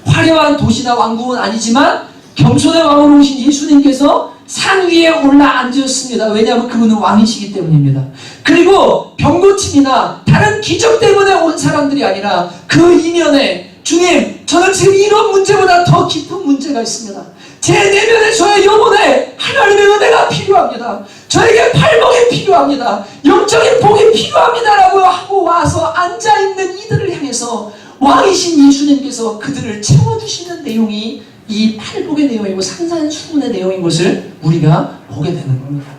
화려한 도시나 왕궁은 아니지만 겸손의 왕으로 오신 예수님께서 산 위에 올라 앉으셨습니다. 왜냐하면 그분은 왕이시기 때문입니다. 그리고 병고침이나 다른 기적 때문에 온 사람들이 아니라 그 이면에, 주님, 저는 지금 이런 문제보다 더 깊은 문제가 있습니다. 제 내면에, 저의 영혼에 하나님의 은혜가 필요합니다. 저에게 팔복이 필요합니다. 영적인 복이 필요합니다라고 하고 와서 앉아있는 이들을 향해서 왕이신 예수님께서 그들을 채워주시는 내용이 이 팔복의 내용이고 산산수훈의 내용인 것을 우리가 보게 되는 겁니다.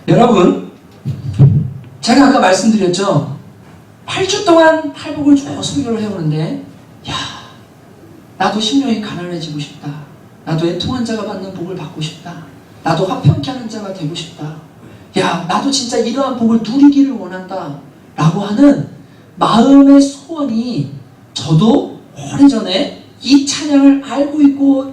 여러분, 제가 아까 말씀드렸죠. 8주 동안 팔복을 쭉 설교를 해오는데, 야, 나도 심령이 가난해지고 싶다. 나도 애통한 자가 받는 복을 받고 싶다. 나도 화평케 하는 자가 되고 싶다. 야, 나도 진짜 이러한 복을 누리기를 원한다. 라고 하는 마음의 소원이 저도 오래전에 이 찬양을 알고 있고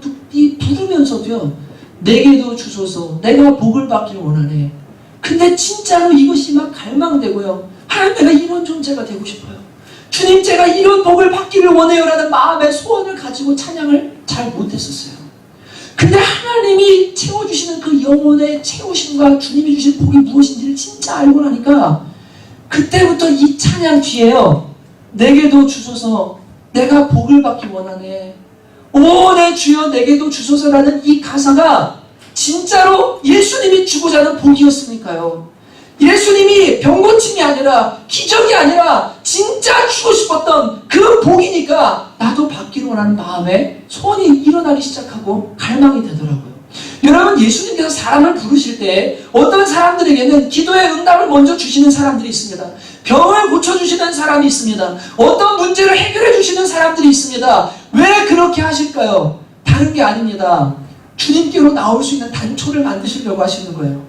부르면서도요, 내게도 주소서, 내가 복을 받길 원하네. 근데 진짜로 이것이 막 갈망되고요, 하나님 내가 이런 존재가 되고 싶어요, 주님 제가 이런 복을 받기를 원해요 라는 마음의 소원을 가지고 찬양을 잘 못했었어요. 근데 하나님이 채워주시는 그 영혼의 채우심과 주님이 주신 복이 무엇인지를 진짜 알고 나니까 그때부터 이 찬양 뒤에요, 내게도 주소서, 내가 복을 받기 원하네, 오 내 주여 내게도 주소서라는 이 가사가 진짜로 예수님이 주고자 하는 복이었으니까요. 예수님이 병고침이 아니라 기적이 아니라 진짜 주고 싶었던 그 복이니까 나도 받기를 원하는 마음에 소원이 일어나기 시작하고 갈망이 되더라고요. 여러분, 예수님께서 사람을 부르실 때 어떤 사람들에게는 기도의 응답을 먼저 주시는 사람들이 있습니다. 병을 고쳐주시는 사람이 있습니다. 어떤 문제를 해결해 주시는 사람들이 있습니다. 왜 그렇게 하실까요? 다른 게 아닙니다. 주님께로 나올 수 있는 단초를 만드시려고 하시는 거예요.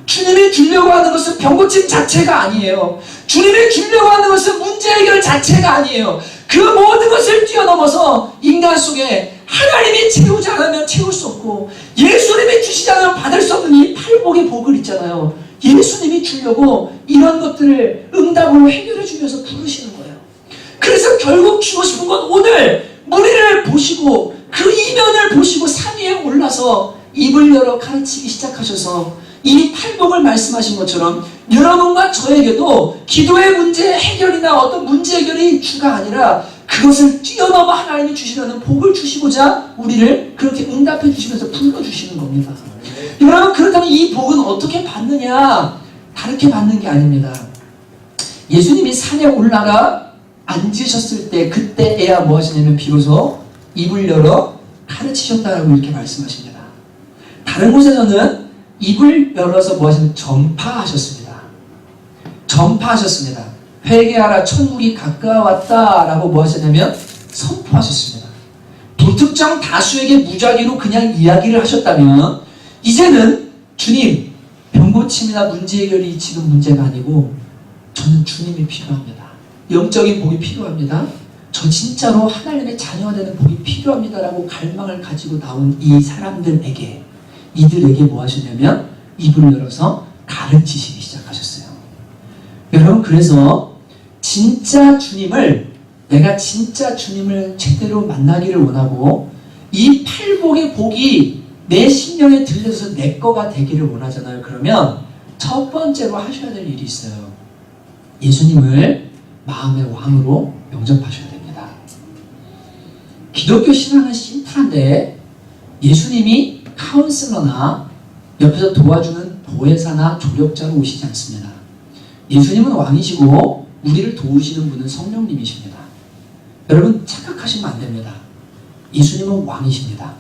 주님이 주려고 하는 것은 병고침 자체가 아니에요. 주님이 주려고 하는 것은 문제 해결 자체가 아니에요. 그 모든 것을 뛰어넘어서 인간 속에 하나님이 채우지 않으면 채울 수 없고 예수님이 주시지 않으면 받을 수 없는 이 팔복의 복을 있잖아요. 예수님이 주려고 이런 것들을 응답으로 해결해 주면서 부르시는 거예요. 그래서 결국 주고 싶은 건 오늘 무리를 보시고 그 이면을 보시고 산 위에 올라서 입을 열어 가르치기 시작하셔서 이 팔복을 말씀하신 것처럼 여러분과 저에게도 기도의 문제 해결이나 어떤 문제 해결이 주가 아니라 그것을 뛰어넘어 하나님이 주시려는 복을 주시고자 우리를 그렇게 응답해 주시면서 불러주시는 겁니다. 여러분, 그렇다면 이 복은 어떻게 받느냐? 다르게 받는 게 아닙니다. 예수님이 산에 올라가 앉으셨을 때 그때에야 뭐 하시냐면 비로소 입을 열어 가르치셨다라고 이렇게 말씀하십니다. 다른 곳에서는 입을 열어서 뭐 하시냐면 전파하셨습니다. 전파하셨습니다. 회개하라 천국이 가까웠다 라고 뭐 하셨냐면 선포하셨습니다. 불특정 다수에게 무작위로 그냥 이야기를 하셨다면 이제는 주님, 병고침이나 문제 해결이 지금 문제가 아니고 저는 주님이 필요합니다. 영적인 복이 필요합니다. 저 진짜로 하나님의 자녀가 되는 복이 필요합니다 라고 갈망을 가지고 나온 이 사람들에게, 이들에게 뭐 하셨냐면 입을 열어서 가르치시기 시작하셨어요. 여러분, 그래서 진짜 주님을, 내가 진짜 주님을 제대로 만나기를 원하고 이 팔복의 복이 내 심령에 들려서 내 거가 되기를 원하잖아요. 그러면 첫 번째로 하셔야 될 일이 있어요. 예수님을 마음의 왕으로 영접하셔야 됩니다. 기독교 신앙은 심플한데 예수님이 카운슬러나 옆에서 도와주는 보혜사나 조력자로 오시지 않습니다. 예수님은 왕이시고 우리를 도우시는 분은 성령님이십니다. 여러분, 착각하시면 안 됩니다. 예수님은 왕이십니다.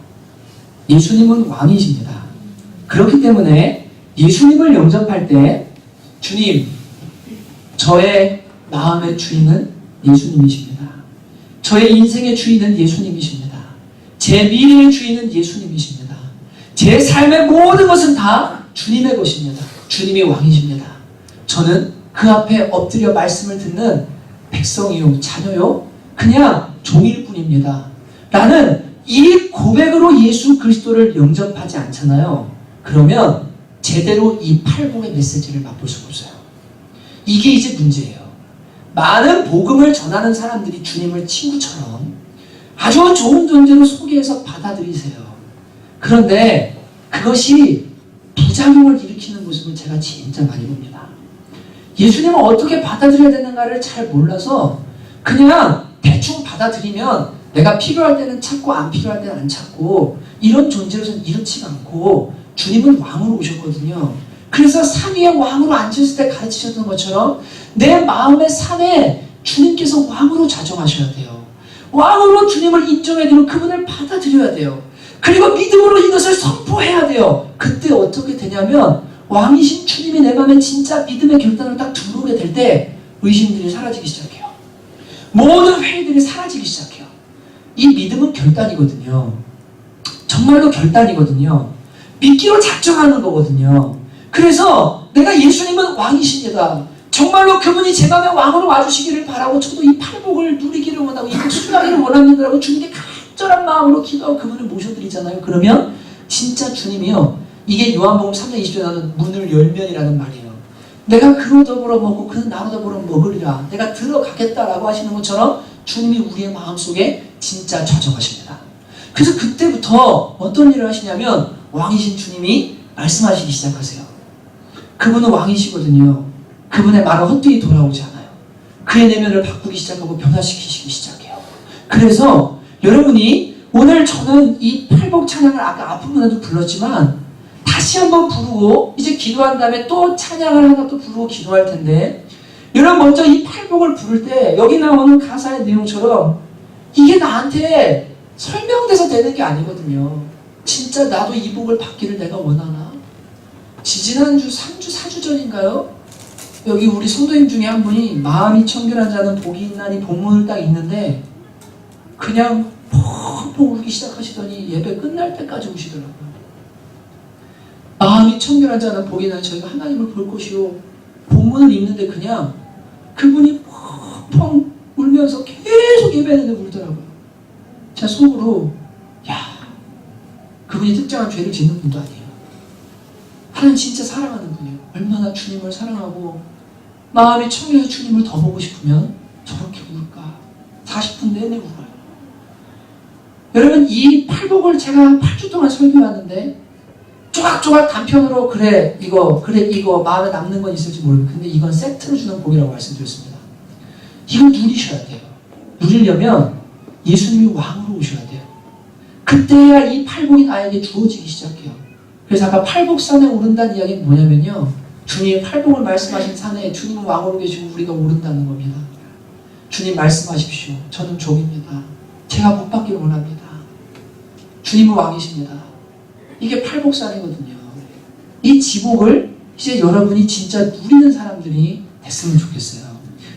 예수님은 왕이십니다. 그렇기 때문에 예수님을 영접할 때 주님, 저의 마음의 주인은 예수님이십니다. 저의 인생의 주인은 예수님이십니다. 제 미래의 주인은 예수님이십니다. 제 삶의 모든 것은 다 주님의 것입니다. 주님이 왕이십니다. 저는 그 앞에 엎드려 말씀을 듣는 백성이요, 자녀요, 그냥 종일 뿐입니다 라는 이 고백으로 예수 그리스도를 영접하지 않잖아요. 그러면 제대로 이 팔복의 메시지를 맛볼 수가 없어요. 이게 이제 문제예요. 많은 복음을 전하는 사람들이 주님을 친구처럼 아주 좋은 존재로 소개해서 받아들이세요. 그런데 그것이 부작용을 일으키는 모습을 제가 진짜 많이 봅니다. 예수님을 어떻게 받아들여야 되는가를 잘 몰라서 그냥 대충 받아들이면 내가 필요할 때는 찾고 안 필요할 때는 안 찾고 이런 존재로서는 이렇지가 않고 주님은 왕으로 오셨거든요. 그래서 산 위에 왕으로 앉으셨을 때 가르치셨던 것처럼 내 마음의 산에 주님께서 왕으로 자정하셔야 돼요. 왕으로 주님을 인정해드리고 그분을 받아들여야 돼요. 그리고 믿음으로 이것을 선포해야 돼요. 그때 어떻게 되냐면 왕이신 주님이 내 마음에 진짜 믿음의 결단을 딱 들어오게 될 때 의심들이 사라지기 시작해요. 모든 회의들이 사라지기 시작해요. 이 믿음은 결단이거든요. 정말로 결단이거든요. 믿기로 작정하는 거거든요. 그래서 내가 예수님은 왕이십니다. 정말로 그분이 제 맘에 왕으로 와주시기를 바라고 저도 이 팔복을 누리기를 원하고 이복 수행하기를 원하는다고 주님께 간절한 마음으로 기도하고 그분을 모셔드리잖아요. 그러면 진짜 주님이요, 이게 요한복음 3장 20절에 나오는 문을 열면이라는 말이에요. 내가 그로 더불어 먹고 그는 나로 더불어 먹으리라, 내가 들어가겠다라고 하시는 것처럼 주님이 우리의 마음속에 진짜 저정하십니다. 그래서 그때부터 어떤 일을 하시냐면 왕이신 주님이 말씀하시기 시작하세요. 그분은 왕이시거든요. 그분의 말은 헛되이 돌아오지 않아요. 그의 내면을 바꾸기 시작하고 변화시키시기 시작해요. 그래서 여러분이 오늘 저는 이 팔복 찬양을 아까 앞부분에도 불렀지만 다시 한번 부르고 이제 기도한 다음에 또 찬양을 하나 또 부르고 기도할 텐데, 여러분 먼저 이 팔복을 부를 때 여기 나오는 가사의 내용처럼 이게 나한테 설명돼서 되는 게 아니거든요. 진짜 나도 이 복을 받기를 내가 원하나? 지지난주 3주 4주 전인가요? 여기 우리 성도님 중에 한 분이 마음이 청결한 자는 복이 있나니 본문을 딱 읽는데 그냥 펑펑 울기 시작하시더니 예배 끝날 때까지 우시더라고요. 마음이 청결한 자는 복이 있나니 저희가 하나님을 볼 것이요. 본문을 읽는데 그냥 그분이 펑펑 울면서 계속 예배하는데 울더라고요. 제 속으로 야, 그분이 특정한 죄를 짓는 분도 아니에요. 하나님 진짜 사랑하는 분이에요. 얼마나 주님을 사랑하고 마음이 청해서 주님을 더 보고 싶으면 저렇게 울까? 40분 내내 울어요. 여러분, 이 팔복을 제가 8주 동안 설교하는데 조각조각 단편으로 그래 이거 마음에 남는 건 있을지 모르겠어요. 근데 이건 세트로 주는 복이라고 말씀드렸습니다. 이걸 누리셔야 돼요. 누리려면 예수님이 왕으로 오셔야 돼요. 그때야 이 팔복이 나에게 주어지기 시작해요. 그래서 아까 팔복산에 오른다는 이야기는 뭐냐면요, 주님의 팔복을 말씀하신 산에 주님은 왕으로 계시고 우리가 오른다는 겁니다. 주님 말씀하십시오. 저는 종입니다. 제가 못 받기를 원합니다. 주님은 왕이십니다. 이게 팔복산이거든요. 이 지복을 이제 여러분이 진짜 누리는 사람들이 됐으면 좋겠어요.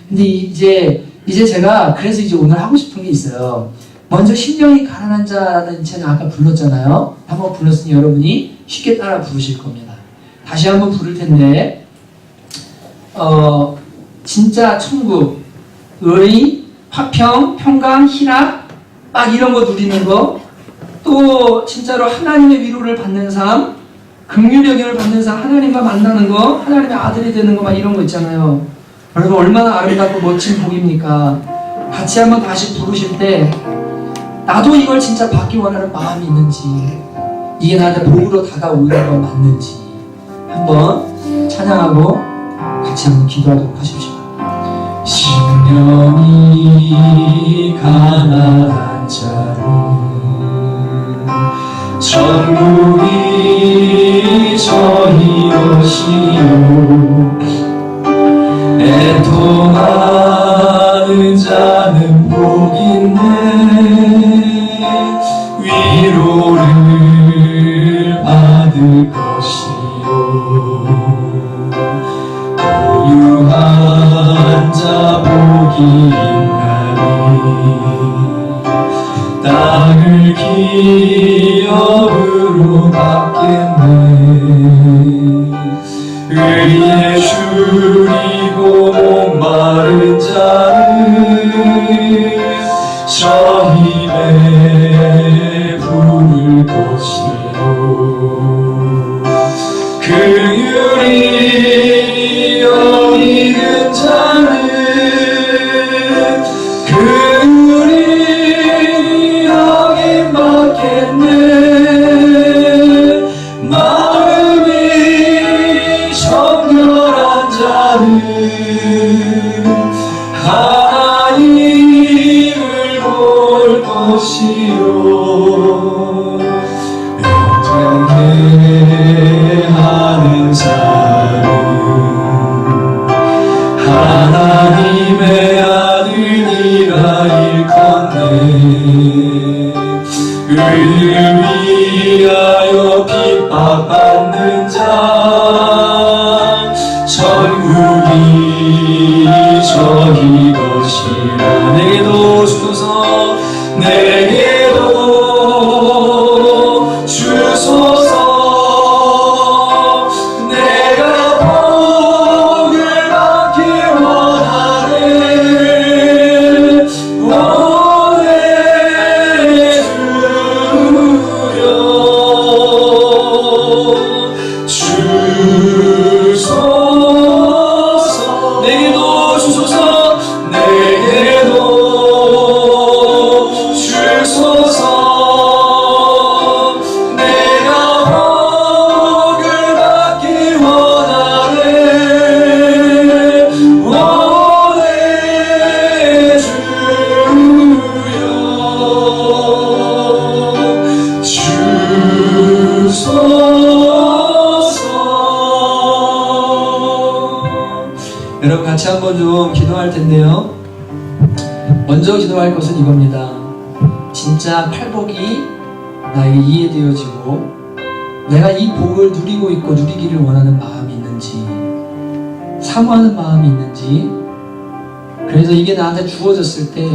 근데 이제 제가 그래서 이제 오늘 하고 싶은 게 있어요. 먼저 심령이 가난한 자라는 찬양 아까 불렀잖아요. 한번 불렀으니 여러분이 쉽게 따라 부르실 겁니다. 다시 한번 부를 텐데, 진짜 천국, 의, 화평, 평강, 희락, 막 이런 거 누리는 거, 또 진짜로 하나님의 위로를 받는 삶, 긍휼의 여김을 받는 삶, 하나님과 만나는 거, 하나님의 아들이 되는 거, 막 이런 거 있잖아요. 여러분 얼마나 아름답고 멋진 복입니까? 같이 한번 다시 부르실 때 나도 이걸 진짜 받기 원하는 마음이 있는지, 이게 나한테 복으로 다가오는 건 맞는지 한번 찬양하고 같이 한번 기도하도록 하십시오. 심령이 가난한 자는 천국이 저희 것이요, 애통하는 자는 복 있네, 위로를 받을 것이요, 고유한 자 복이 있나니 땅을 기업으로 받겠네, 의에 줄이고 목마른 자는 저 힘에 부를 것이요, 긍휼히 여기는 자는 긍휼히 여김 받겠네, 마음이 청결한 자는 하나님을 볼 것이요, 애통해 하는 자는 하나님의 아들이라 일컫네, 의를 위하여 핍박받는 자 천국이 저희 것이라, 내게도 주소서, 내게도 주소서, 내가 복을 받기 있어요. 먼저 기도할 것은 이겁니다. 진짜 팔복이 나에게 이해되어지고 내가 이 복을 누리고 있고 누리기를 원하는 마음이 있는지, 사모하는 마음이 있는지, 그래서 이게 나한테 주어졌을 때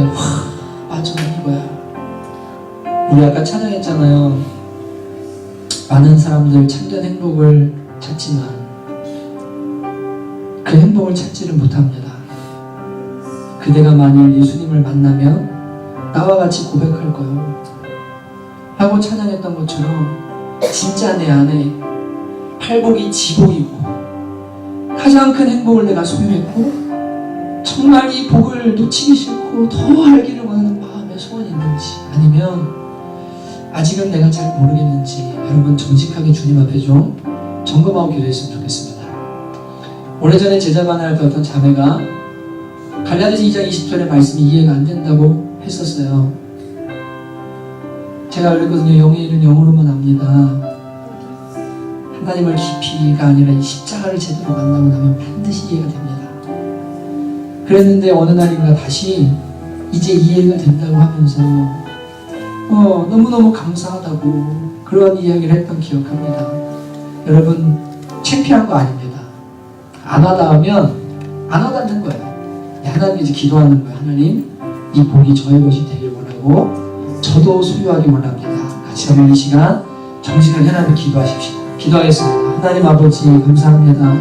맞아, 이거야. 우리 아까 찬양했잖아요. 많은 사람들 참된 행복을 찾지만 그 행복을 찾지를 못합니다. 그대가 만일 예수님을 만나면 나와 같이 고백할 거요 하고 찬양했던 것처럼 진짜 내 안에 팔복이 지복이고 가장 큰 행복을 내가 소유했고 정말 이 복을 놓치기 싫고 더 알기를 원하는 마음의 소원이 있는지, 아니면 아직은 내가 잘 모르겠는지 여러분 정직하게 주님 앞에 좀 점검하고 기도했으면 좋겠습니다. 오래전에 제자반을 할 때 어떤 자매가 갈라디아서 2장 20절의 말씀이 이해가 안 된다고 했었어요. 제가 그랬거든요. 영의 일은 영으로만 압니다. 하나님을 깊이가 아니라 이 십자가를 제대로 만나고 나면 반드시 이해가 됩니다. 그랬는데 어느 날인가 다시 이제 이해가 된다고 하면서 너무너무 감사하다고 그런 이야기를 했던 기억합니다. 여러분, 창피한 거 아닙니다. 안 와닿으면 안 와닿는 거예요. 하나님께 이제 기도하는 거예요. 하나님, 이 복이 저의 것이 되길 원하고 저도 소유하기 원합니다. 같이 한번 이 시간 정직하게 하나님께 기도하십시오. 기도하겠습니다. 하나님 아버지 감사합니다.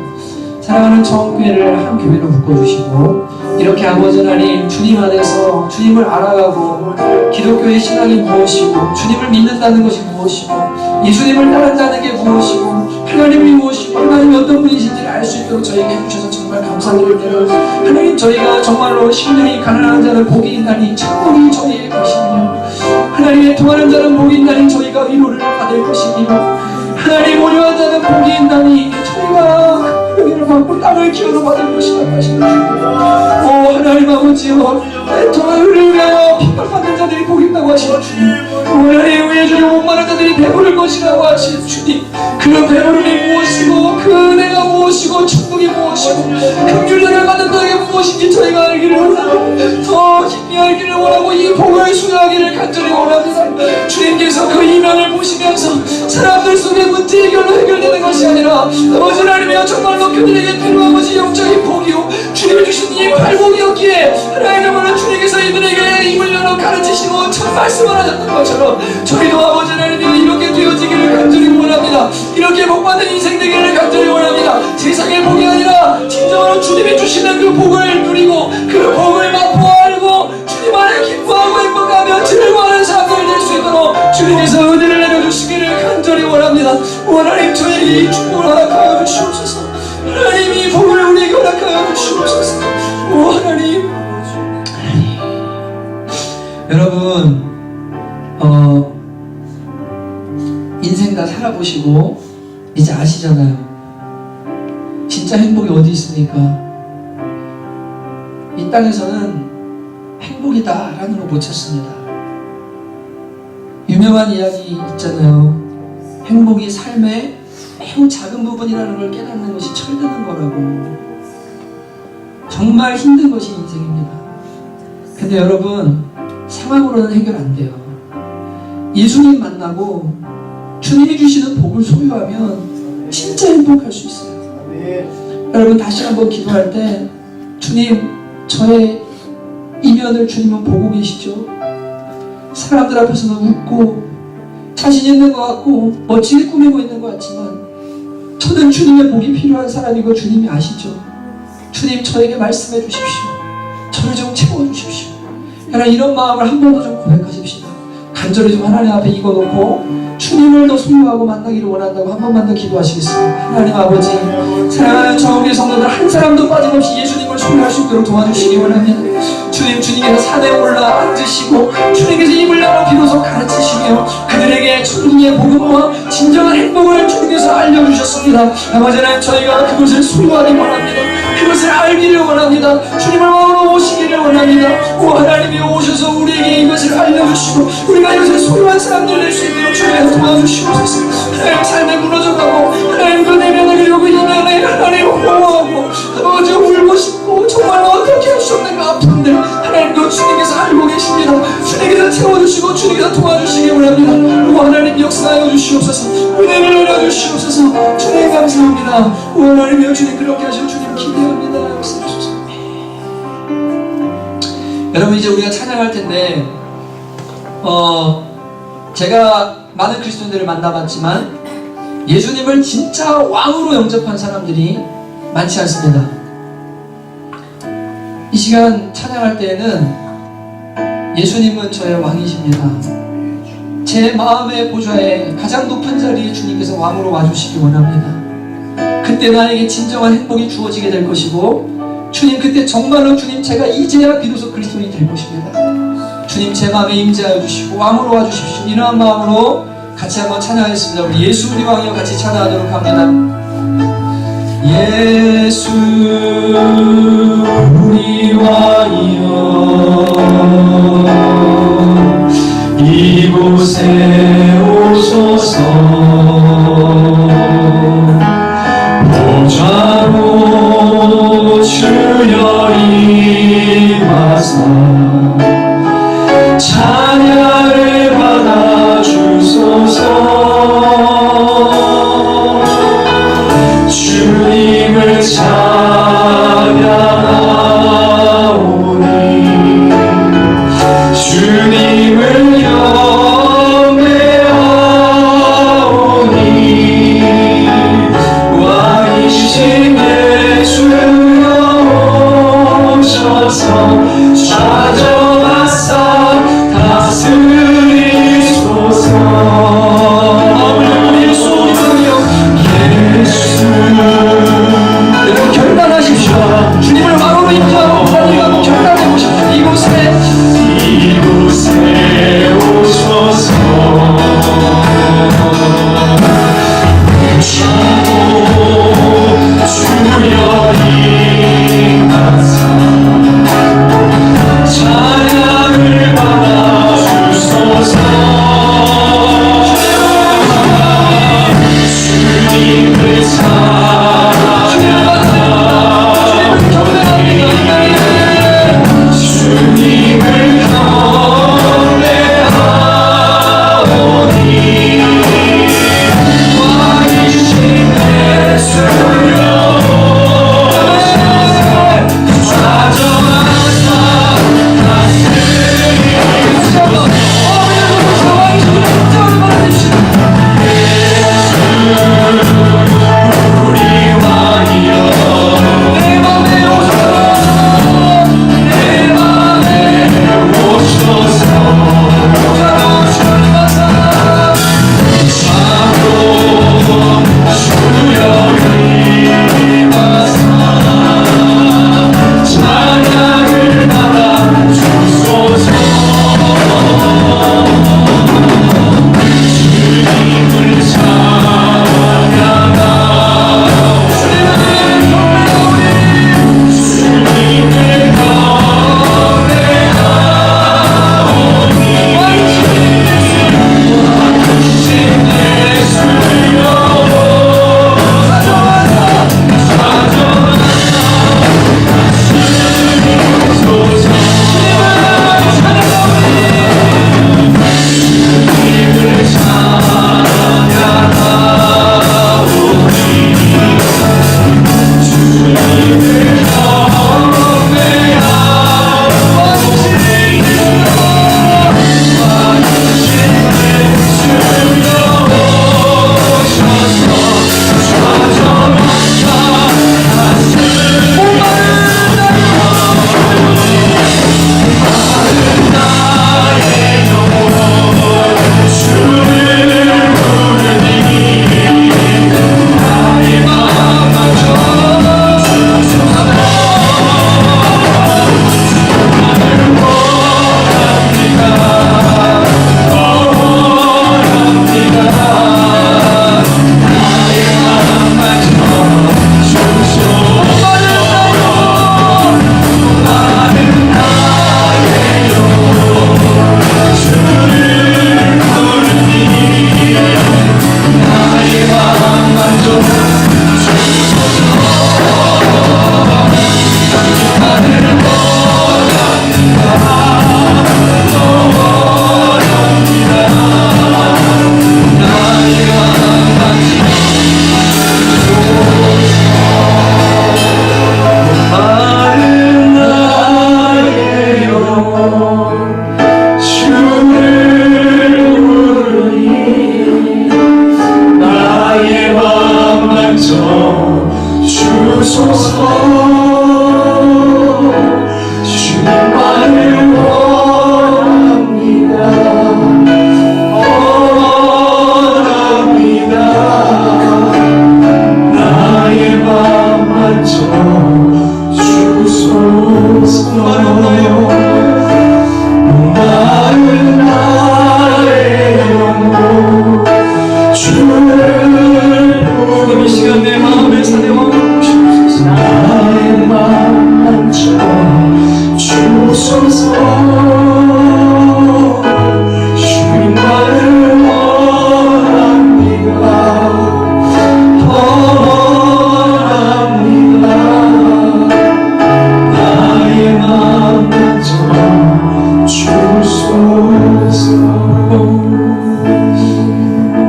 사랑하는 처음교회를 한 교회로 묶어주시고 이렇게 아버지 하나님 주님 안에서 주님을 알아가고 기독교의 신앙이 무엇이고 주님을 믿는다는 것이 무엇이고 예수님을 따른다는 게 무엇이고 하나님이 무엇이고 하나님이 어떤 분이신지를 알 수 있도록 저에게 해주셔서 정말 감사드립니다. 하나님, 저희가 정말로 심령이 가난한 자는 복이 있나니 천국이 저희의 것이며 하나님의 통하는 자는 복이 있나니 저희가 위로를 받을 것이며 하나님 오려한 자는 복이 있나니 저희가 여기를 받고 땅을 기어로 받을 것이라고 하시는 주님. 하나님 아버지여, 통하를 위하여 핍박받는 자들이 복 있다고 하시는 주님. 하나님 위에 주님 목마른 자들이 배부를 것이라고 하시는 주님. 그 배부름이 무엇이고 그 은혜가 무엇이고 천국이 무엇이고 긍휼을 받는 자에게 무엇인지 저희가 알기를 원하고 더 깊이 알기를 원하고 이 복을 수여하기를 간절히 원합니다. 주님께서 그 이면을 보시면서 사람들 속의 문제 해결로 해결되는 것이 아니라 아버지 하나님이여 정말로 그들에게 필요한 것이 영적인 복이요 주님이 주신 이 팔복이었기에 하나님은 주님께서 이들에게 입을 열어 가르치시고 참 말씀을 하셨던 것처럼 저희도 아버지 하나님이여 이렇게 되어지기를 간절히 원합니다. 이렇게 복받는 인생 되기를 간절히 원합니다. 세상의 복이 아니라 진정으로 주님이 주시는 그 복을 누리고 그 복을 맛보아 알고 주님 안에 기뻐하고 행복하며 즐거워하는 사람들이 될 수 있도록 주님께서 은혜를 내려주시기를 간절히 원합니다. 하나님, 저에게 이 축복을 허락하여 주시옵소서. 하나님, 이 복을 우리에게 허락하여 주시옵소서. 하나님, 여러분 인생 다 살아보시고 이제 아시잖아요. 진짜 행복이 어디 있습니까? 이 땅에서는 행복이다 라는 거 못 찾습니다. 유명한 이야기 있잖아요. 행복이 삶의 매우 작은 부분이라는 걸 깨닫는 것이 철드는 거라고. 정말 힘든 것이 인생입니다. 근데 여러분, 상황으로는 해결 안 돼요. 예수님 만나고 주님이 주시는 복을 소유하면 진짜 행복할 수 있어요. 여러분, 다시 한번 기도할 때 주님, 저의 이면을 주님은 보고 계시죠? 사람들 앞에서는 웃고 자신 있는 것 같고 멋지게 꾸미고 있는 것 같지만 저는 주님의 복이 필요한 사람이고 주님이 아시죠? 주님, 저에게 말씀해 주십시오. 저를 좀 채워주십시오. 여러분, 이런 마음을 한 번 더 좀 고백하십시다. 간절히 좀 하나님 앞에 이거놓고 주님을 더 소유하고 만나기를 원한다고 한 번만 더 기도하시겠습니다. 하나님 아버지, 사랑하는 저우리 성도들 한 사람도 빠짐없이 예수님을 소유할 수 있도록 도와주시기 원합니다. 주님, 주님께서 산에 올라 앉으시고 주님께서 입을 열어 비로소 가르치시며 그들에게 천국의 복음과 진정한 행복을 주님께서 알려주셨습니다. 아버지 하나님, 저희가 그것을 소유하기 원합니다. 그것을 알기를 원합니다. 주님을 마음으로 오시기를 원합니다. 하나님이 오셔서 우리에게 이것을 알려주시고 우리가 이것을 소유한 사람들 될 수 있도록 주님께서 도와주시옵소서. 하나님, 삶에 무너져가고 하나님 그 내면을 이루고 이면에 하나님 호호하고 아버지 울고 싶고 정말 어떻게 어떻게 할 수 없는 그 아픔들 하나님도 주님께서 알고 계십니다. 주님께서 채워주시고 주님께서 도와주시기 원합니다. 그리고 하나님 역사하여 주시옵소서. 은혜를 내려 주시옵소서. 주님 감사합니다. 하나님이여 주님 그렇게 하시고 주님 기대합니다. 역사해 주소서. 여러분 이제 우리가 찬양할 텐데 제가 많은 그리스도인들을 만나봤지만 예수님을 진짜 왕으로 영접한 사람들이 많지 않습니다. 이 시간 찬양할 때에는 예수님은 저의 왕이십니다. 제 마음의 보좌에 가장 높은 자리에 주님께서 왕으로 와주시기 원합니다. 그때 나에게 진정한 행복이 주어지게 될 것이고 주님 그때 정말로 주님 제가 이제야 비로소 그리스도인이 될 것입니다. 주님 제 마음에 임재하여 주시고 왕으로 와주십시오. 이러한 마음으로 같이 한번 찬양하겠습니다. 우리 예수 우리 왕이여 같이 찬양하도록 합니다. 예수 우리 왕이여 이곳에 오소서 보좌로 주여 임하사 찬양을 받아 주소서. 주님을 찬양하오니 주님을 경배하오니 왕이신 예수여 오셔서 찾아와사 다스리소서. 여러분 결단하십시오. 주님을 왕으로 인정하고 하나님과 결단해보십시오. 이곳에 오셔서 주여 임하사 주님만을 원합니다. 나의 마음만 주소서.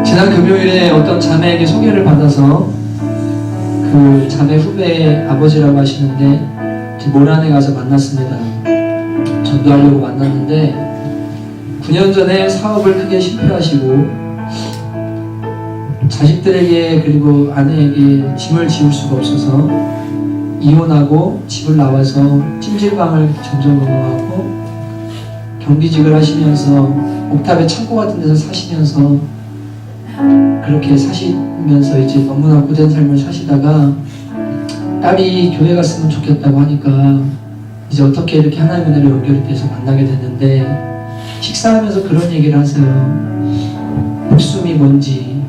지난 금요일에 어떤 자매에게 소개를 받아서 그 자매 후배 아버지라고 하시는데 모란에 가서 만났습니다. 전도하려고 만났는데 9년 전에 사업을 크게 실패하시고 자식들에게 그리고 아내에게 짐을 지울 수가 없어서 이혼하고 집을 나와서 찜질방을 점점 넘어가고 경비직을 하시면서 옥탑의 창고 같은 데서 사시면서 그렇게 사시면서 이제 너무나 고된 삶을 사시다가 딸이 교회 갔으면 좋겠다고 하니까 이제 어떻게 이렇게 하나님의 은혜로 연결이 돼서 만나게 됐는데 식사하면서 그런 얘기를 하세요. 목숨이 뭔지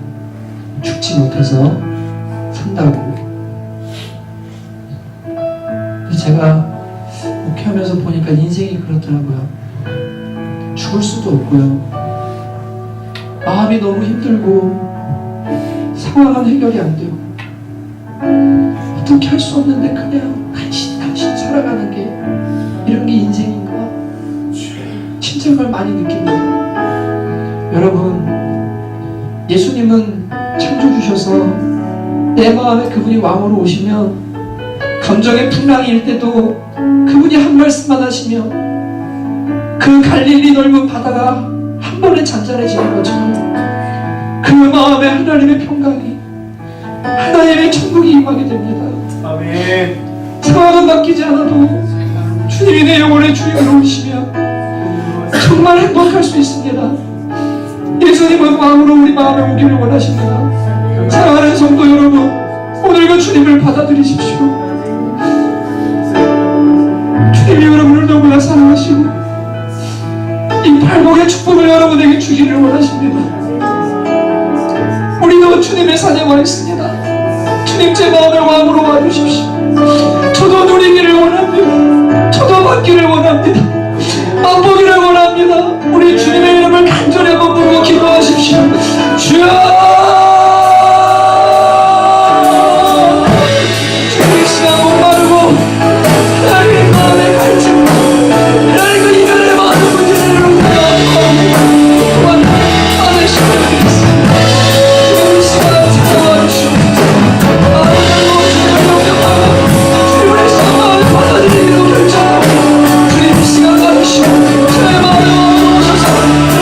죽지 못해서 산다고. 근데 제가 목회하면서 보니까 인생이 그렇더라고요. 죽을 수도 없고요. 마음이 너무 힘들고 상황은 해결이 안 되고 어떻게 할 수 없는데 그냥 간신 살아가는 게 이런 게 인생인가 심정을 많이 느낍니다. 여러분, 예수님은 창조주셔서 내 마음에 그분이 왕으로 오시면 감정의 풍랑일 때도 그분이 한 말씀만 하시면 그 갈릴리 넓은 바다가 한 번에 잔잔해지는 것처럼 그 마음에 하나님의 평강이 하나님의 천국이 임하게 됩니다. 아멘. 상황은 바뀌지 않아도 주님이 내 영혼의 주인으로 오시면 정말 행복할 수 있습니다. 예수님은 왕으로 우리 마음에 오기를 원하십니다. 사랑하는 성도 여러분, 오늘도 주님을 받아들이십시오. 주님이 여러분을 너무나 사랑하시고 이 팔복의 축복을 여러분에게 주기를 원하십니다. 우리도 주님의 산에 와 있습니다. 주님, 제 마음의 왕으로 와주십시오. 저도 누리기를 원합니다. 저도 받기를 원합니다. 맛보기를 원합니다. 우리 주님의 이름을 간절히 한번 부르고 기도하십시오. 주여! 주님, 시간 못 마르고 하나님의 마음의 갈증, 하나님 그 이별의 많은 문제를 놓고 또한 하나의 시간을 드리겠습니다. 주님, 이 시간 찾아와 주시옵소서. 주님의 시간을 받아들이기로 결정하고 주님 이 시간 받으시고 저의 마음을 오셔서 하나님의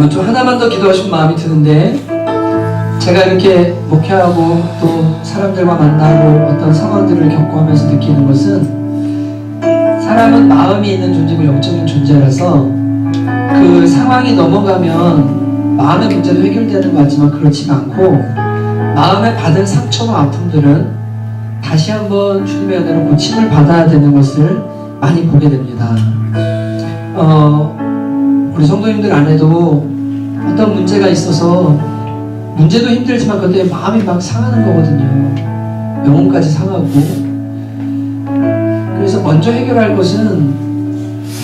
좀 하나만 더 기도하시면 마음이 드는데, 제가 이렇게 목회하고 또 사람들과 만나고 어떤 상황들을 겪어하면서 느끼는 것은, 사람은 마음이 있는 존재고 영적인 존재라서 그 상황이 넘어가면 마음의 문제도 해결되는 것 같지만 그렇지가 않고, 마음에 받은 상처와 아픔들은 다시 한번 주님의 은혜로 고침을 받아야 되는 것을 많이 보게 됩니다. 우리 성도님들 안에도 어떤 문제가 있어서, 문제도 힘들지만 그때 마음이 막 상하는 거거든요. 영혼까지 상하고. 그래서 먼저 해결할 것은,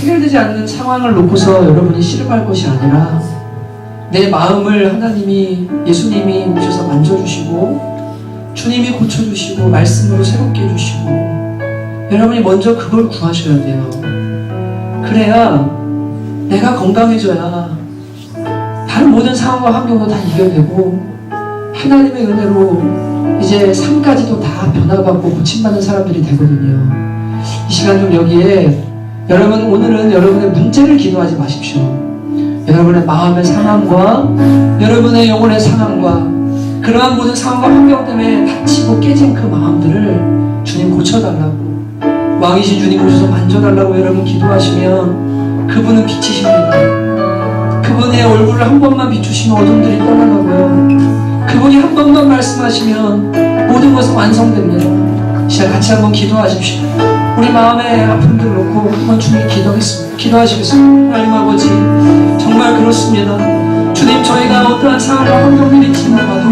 해결되지 않는 상황을 놓고서 여러분이 씨름할 것이 아니라 내 마음을 하나님이, 예수님이 오셔서 만져주시고 주님이 고쳐주시고 말씀으로 새롭게 해주시고, 여러분이 먼저 그걸 구하셔야 돼요. 그래야 내가 건강해져야 다른 모든 상황과 환경도 다 이겨내고 하나님의 은혜로 이제 삶까지도 다 변화받고 고침받는 사람들이 되거든요. 이 시간 좀 여기에 여러분, 오늘은 여러분의 문제를 기도하지 마십시오. 여러분의 마음의 상황과 여러분의 영혼의 상황과 그러한 모든 상황과 환경 때문에 다치고 깨진 그 마음들을 주님 고쳐달라고, 왕이신 주님 오셔서 만져달라고 여러분 기도하시면 그분은 빛이십니다. 그분의 얼굴을 한 번만 비추시면 어둠들이 떠나가고요, 그분이 한 번만 말씀하시면 모든 것은 완성됩니다. 시작 같이 한번 기도하십시오. 우리 마음의 아픔들을 놓고 한번 주님 기도하시겠습니다. 하나님 아버지, 정말 그렇습니다. 주님, 저희가 어떠한 상황과 환경들이 지나가도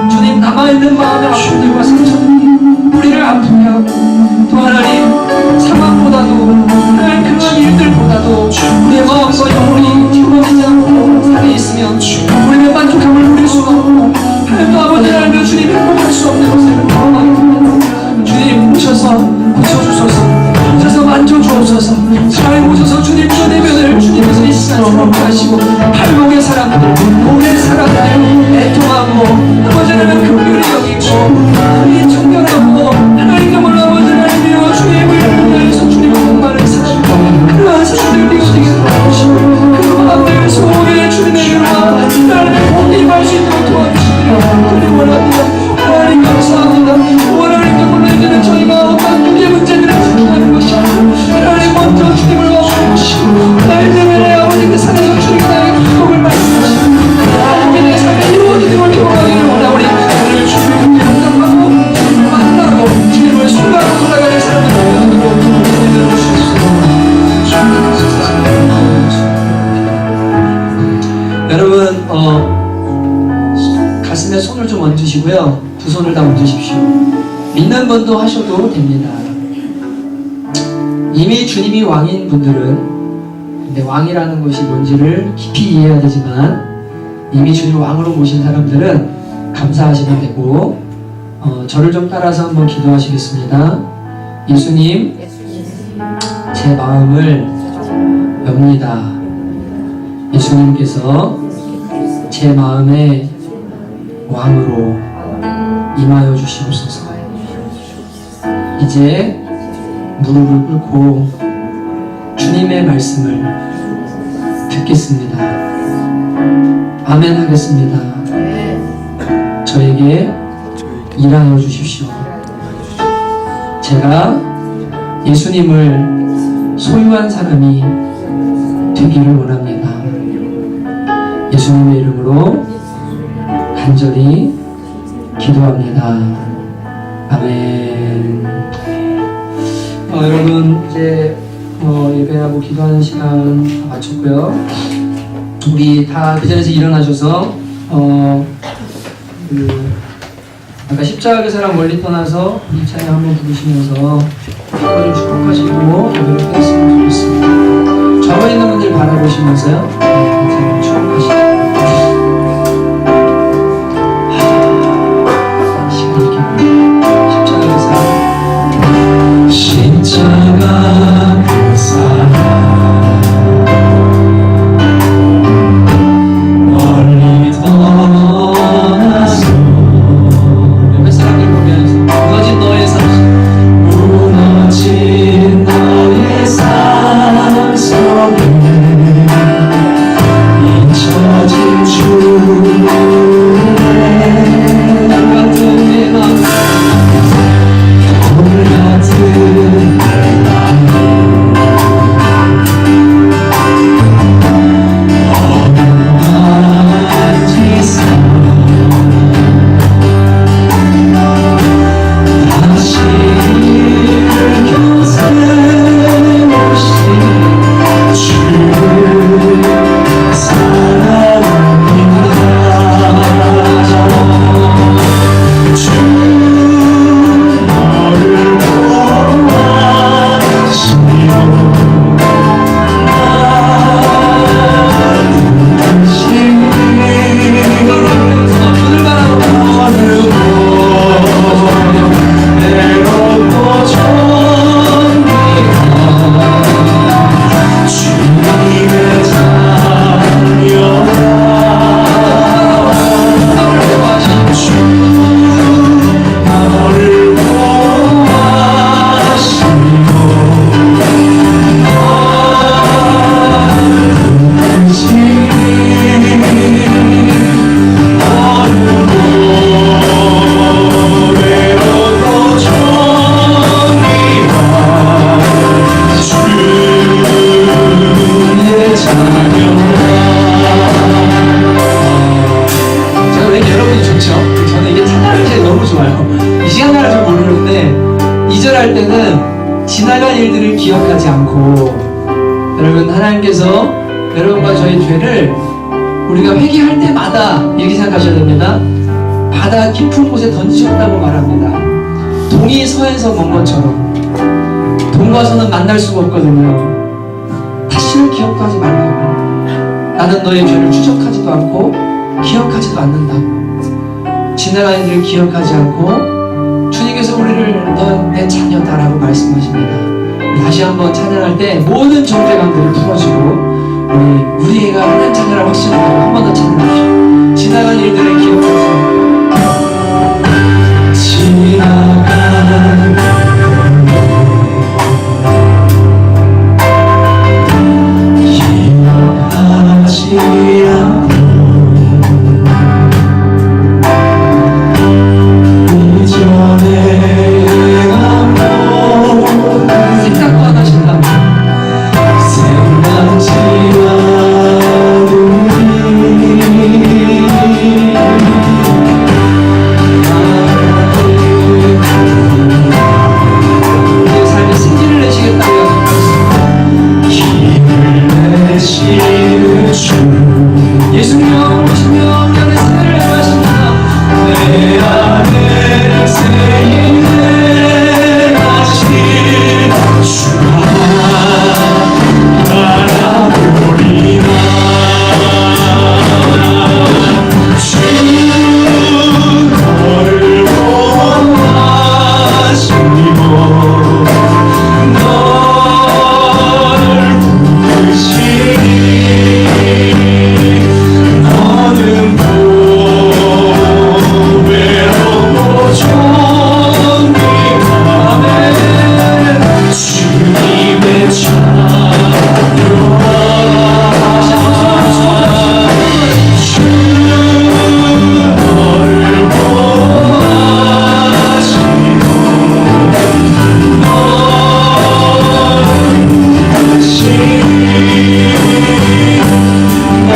주님, 남아있는 마음의 아픔들과 상처들이 우리를 아프게 하고, 또 하나님 상황보다도 하나님 그런 일들보다도 우리의 마음과 영혼이 뒤집어지지 않고 살아있으면 우리의 만족함을 누릴 수가 없고, 하나님도 아버지를 알며 주님 행복할 수 없는 것을 경험하게 됩니다. 주님 오셔서 고쳐주소서, 오셔서 만져주옵소서, 하나님 오셔서 주님 내면을 주님께서 이 시간 새롭게 하시고, 발목의 사람들, 몸의 사람들 애통하고 아버지는 긍휼히 여기고 이 정결하고 하나님 정말로 아버지를 알며 주님을 향해서 주님을 공부하는 사람, 그러한 사람들 되게 도와주시고 그 마음들 속에 주님의 은혜와 하나님의 복이 임할 수 있도록 도와주시기를 주님 원합니다. 하나님 감사합니다. 하나님 정말로 이제는 저희가 어떤 우리의 문제들을 생각하는 것이 아니라 하나님 먼저 주님을 원하시고 나의 때문에 아버지께 살아서 주님과 나의 행복을 말씀하시고 하나님께 내 삶에 이루어지는 걸 경험하기를 원하오니, 오늘 주님을 영접하고 만나고 주님을 순간으로 돌아가는 사람이 되어도록 은혜를 주시옵소서. 여러분, 가슴에 손을 좀 얹으시고요, 두 손을 다 얹으십시오. 믿는 분도 하셔도 됩니다. 이미 주님이 왕인 분들은, 근데 왕이라는 것이 뭔지를 깊이 이해해야 되지만, 이미 주님 왕으로 모신 사람들은 감사하시면 되고, 저를 좀 따라서 한번 기도하시겠습니다. 예수님, 제 마음을 엽니다. 예수님께서 제 마음의 왕으로 임하여 주시옵소서. 이제 무릎을 꿇고 주님의 말씀을 듣겠습니다. 아멘 하겠습니다. 저에게 일하여 주십시오. 제가 예수님을 소유한 사람이 되기를 원합니다. 예수님의 이름으로 간절히 기도합니다. 아멘. 여러분, 이제 예배하고 기도하는 시간 다 마쳤고요. 우리 다 그 자리에서 일어나셔서 아까 십자가의 사람 멀리 떠나서 이 찬양 한번 부르시면서 서로 좀 축복하시고 기도를 했으면 좋겠습니다. 저거 있는 분들 바라보시면서요, 이 찬양 축복하시고. 십자가 그 사랑 멀리 떠나서 옆에 사람들 보면서 무너진 너의 삶, 무너진 너의 삶 속에 잊혀진 아이들을 기억하지 않고, 여러분, 하나님께서 여러분과 저의 죄를 우리가 회개할 때마다 이렇게 생각하셔야 됩니다. 바다 깊은 곳에 던지셨다고 말합니다. 동이 서에서 먼 것처럼 동과 서는 만날 수가 없거든요. 다시는 기억도 하지 말라고. 나는 너의 죄를 추적하지도 않고 기억하지도 않는다고. 지나간 일을 기억하지 않고 주님께서 우리를 넌 내 자녀다라고 말씀하십니다. 다시 한번 찬양할 때 모든 정죄감들을 풀어주고 우리가 하나님 자녀라고 확신하고 한 번 더 찬양합시다. 지나간 일들을 기억하지 지나간 기억하지 않고 이전에 생각도 안 하신다. 생각지 우리의 삶에 승리를 내시겠다고 힘을 내시는 주 예수님 오시며 우리 안에 승리를 행하십니다. 내 안에 새임을 하신 주가 바라보리나 주 너를 원하시고 너를 부르시니 너는 외롭고 존귀하네 주님의 주 너를 원하시고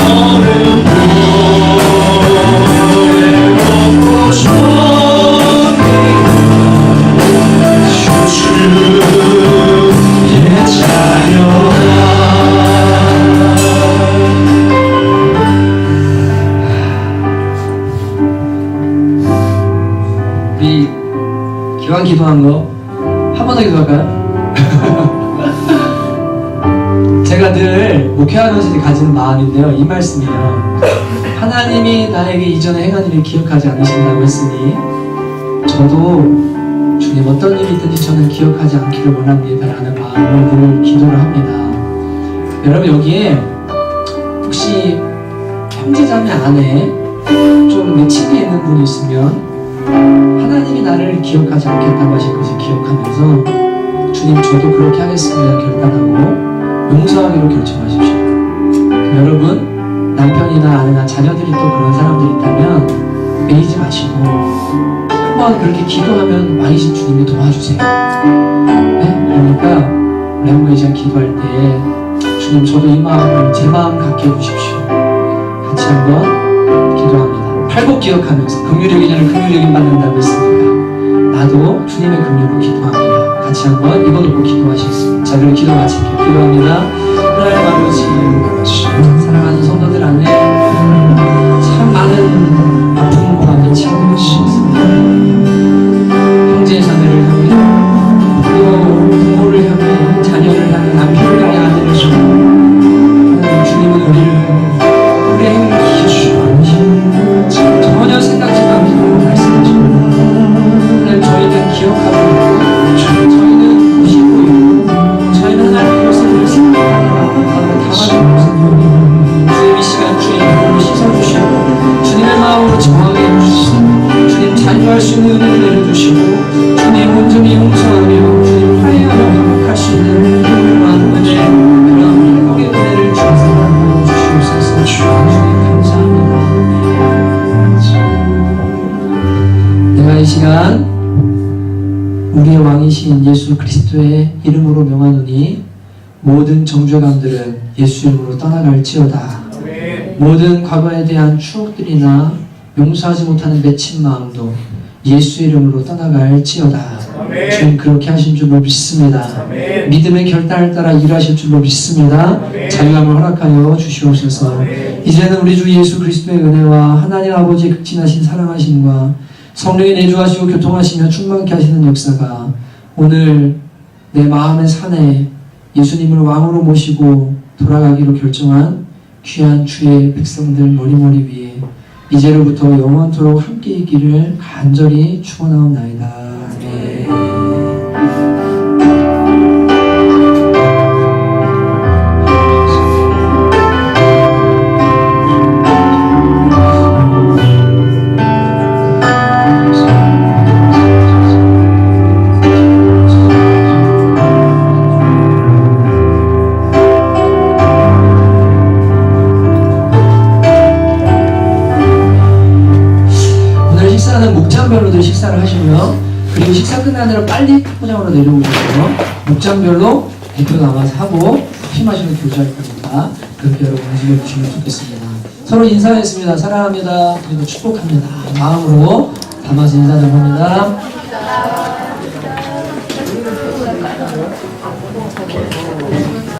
너를 외롭고 주의 자녀다. 우리 기왕 기도한 거 한 번 더 기도할까요? 제가 늘 목회하면서 가지는 마음인데요. 이 말씀이에요. 하나님이 나에게 이전에 행한 일을 기억하지 않으신다고 했으니 저도 주님 어떤 일이 있든지 저는 기억하지 않기를 원합니다 라는 마음으로 늘 기도를 합니다. 여러분 여기에 혹시 형제자매 안에 좀 내친해 있는 분이 있으면 하나님이 나를 기억하지 않겠다고 하실 것을 기억하면서 주님 저도 그렇게 하겠습니다 결단하고 용서하기로 결정하십시오. 여러분 남편이나 아내나 자녀들이 또 그런 사람들이 있다면 매이지 마시고 한번 그렇게 기도하면 왕이신 주님이 도와주세요. 네? 그러니까 우리 한번 이제 기도할 때 주님 저도 이 마음을 제 마음 갖게 해주십시오. 같이 한번 기도합니다. 팔복 기억하면서 긍휼의 기준을 긍휼의 긴 받는다고 했으니까 나도 주님의 긍휼로 기도합니다. 같이 한번 이거 놓고 기도하시겠습니다. 자 그럼 기도 마칠게요. 기도합니다. 하나님 아버지 사랑하는 성도들 안에 참 많은 아픔과 미치고 있습니다. 형제의 자매를 향해 또 부모를 향해 자녀를 향해 남편을 향해 아내를 향해 주님은 우리의 행위를 기억하시고 전혀 생각지도 않기로 말씀하시고 하나님 저희는 기억하고 있고 저희는 보시고 있고 저희는 하나님 그것을 늘 생각하고 당하는 모습을 주님 이 시간 주의 이름으로 씻어주시고 주님의 마음으로 정하게 해주시고 주님 자유할 수 있는 은혜를 내려주시고 주님 온전히 용서하며 주님 화해하며 회복할 수 있는 그러한 은혜 그러한 회복의 은혜를 주셔서 주시옵소서. 주님 감사합니다. 내가 이 시간 우리의 왕이신 예수 그리스도의 이름으로 명하노니 모든 정죄감들은 예수 이름으로 떠나갈지어다. 모든 과거에 대한 추억들이나 용서하지 못하는 맺힌 마음도 예수의 이름으로 떠나갈지어다. 주님 그렇게 하신 줄로 믿습니다. 믿음의 결단을 따라 일하실 줄로 믿습니다. 자유함을 허락하여 주시옵소서. 이제는 우리 주 예수 그리스도의 은혜와 하나님 아버지의 극진하신 사랑하심과 성령의 내주하시고 교통하시며 충만케 하시는 역사가 오늘 내 마음의 산에 예수님을 왕으로 모시고 돌아가기로 결정한 귀한 주의 백성들 머리머리 위에 이제로부터 영원토록 함께 있기를 간절히 축원하옵나이다. 아멘. 식사는 목장별로들 식사를 하시고요. 그리고 식사 끝나느라 빨리 탁구장으로 내려오셔서 목장별로 대표 나와서 하고 커피 마시는 교제할 겁니다. 그렇게 여러분 움직여 주시면 좋겠습니다. 서로 인사했습니다. 사랑합니다. 그리고 축복합니다. 마음으로 담아서 인사 좀 합니다.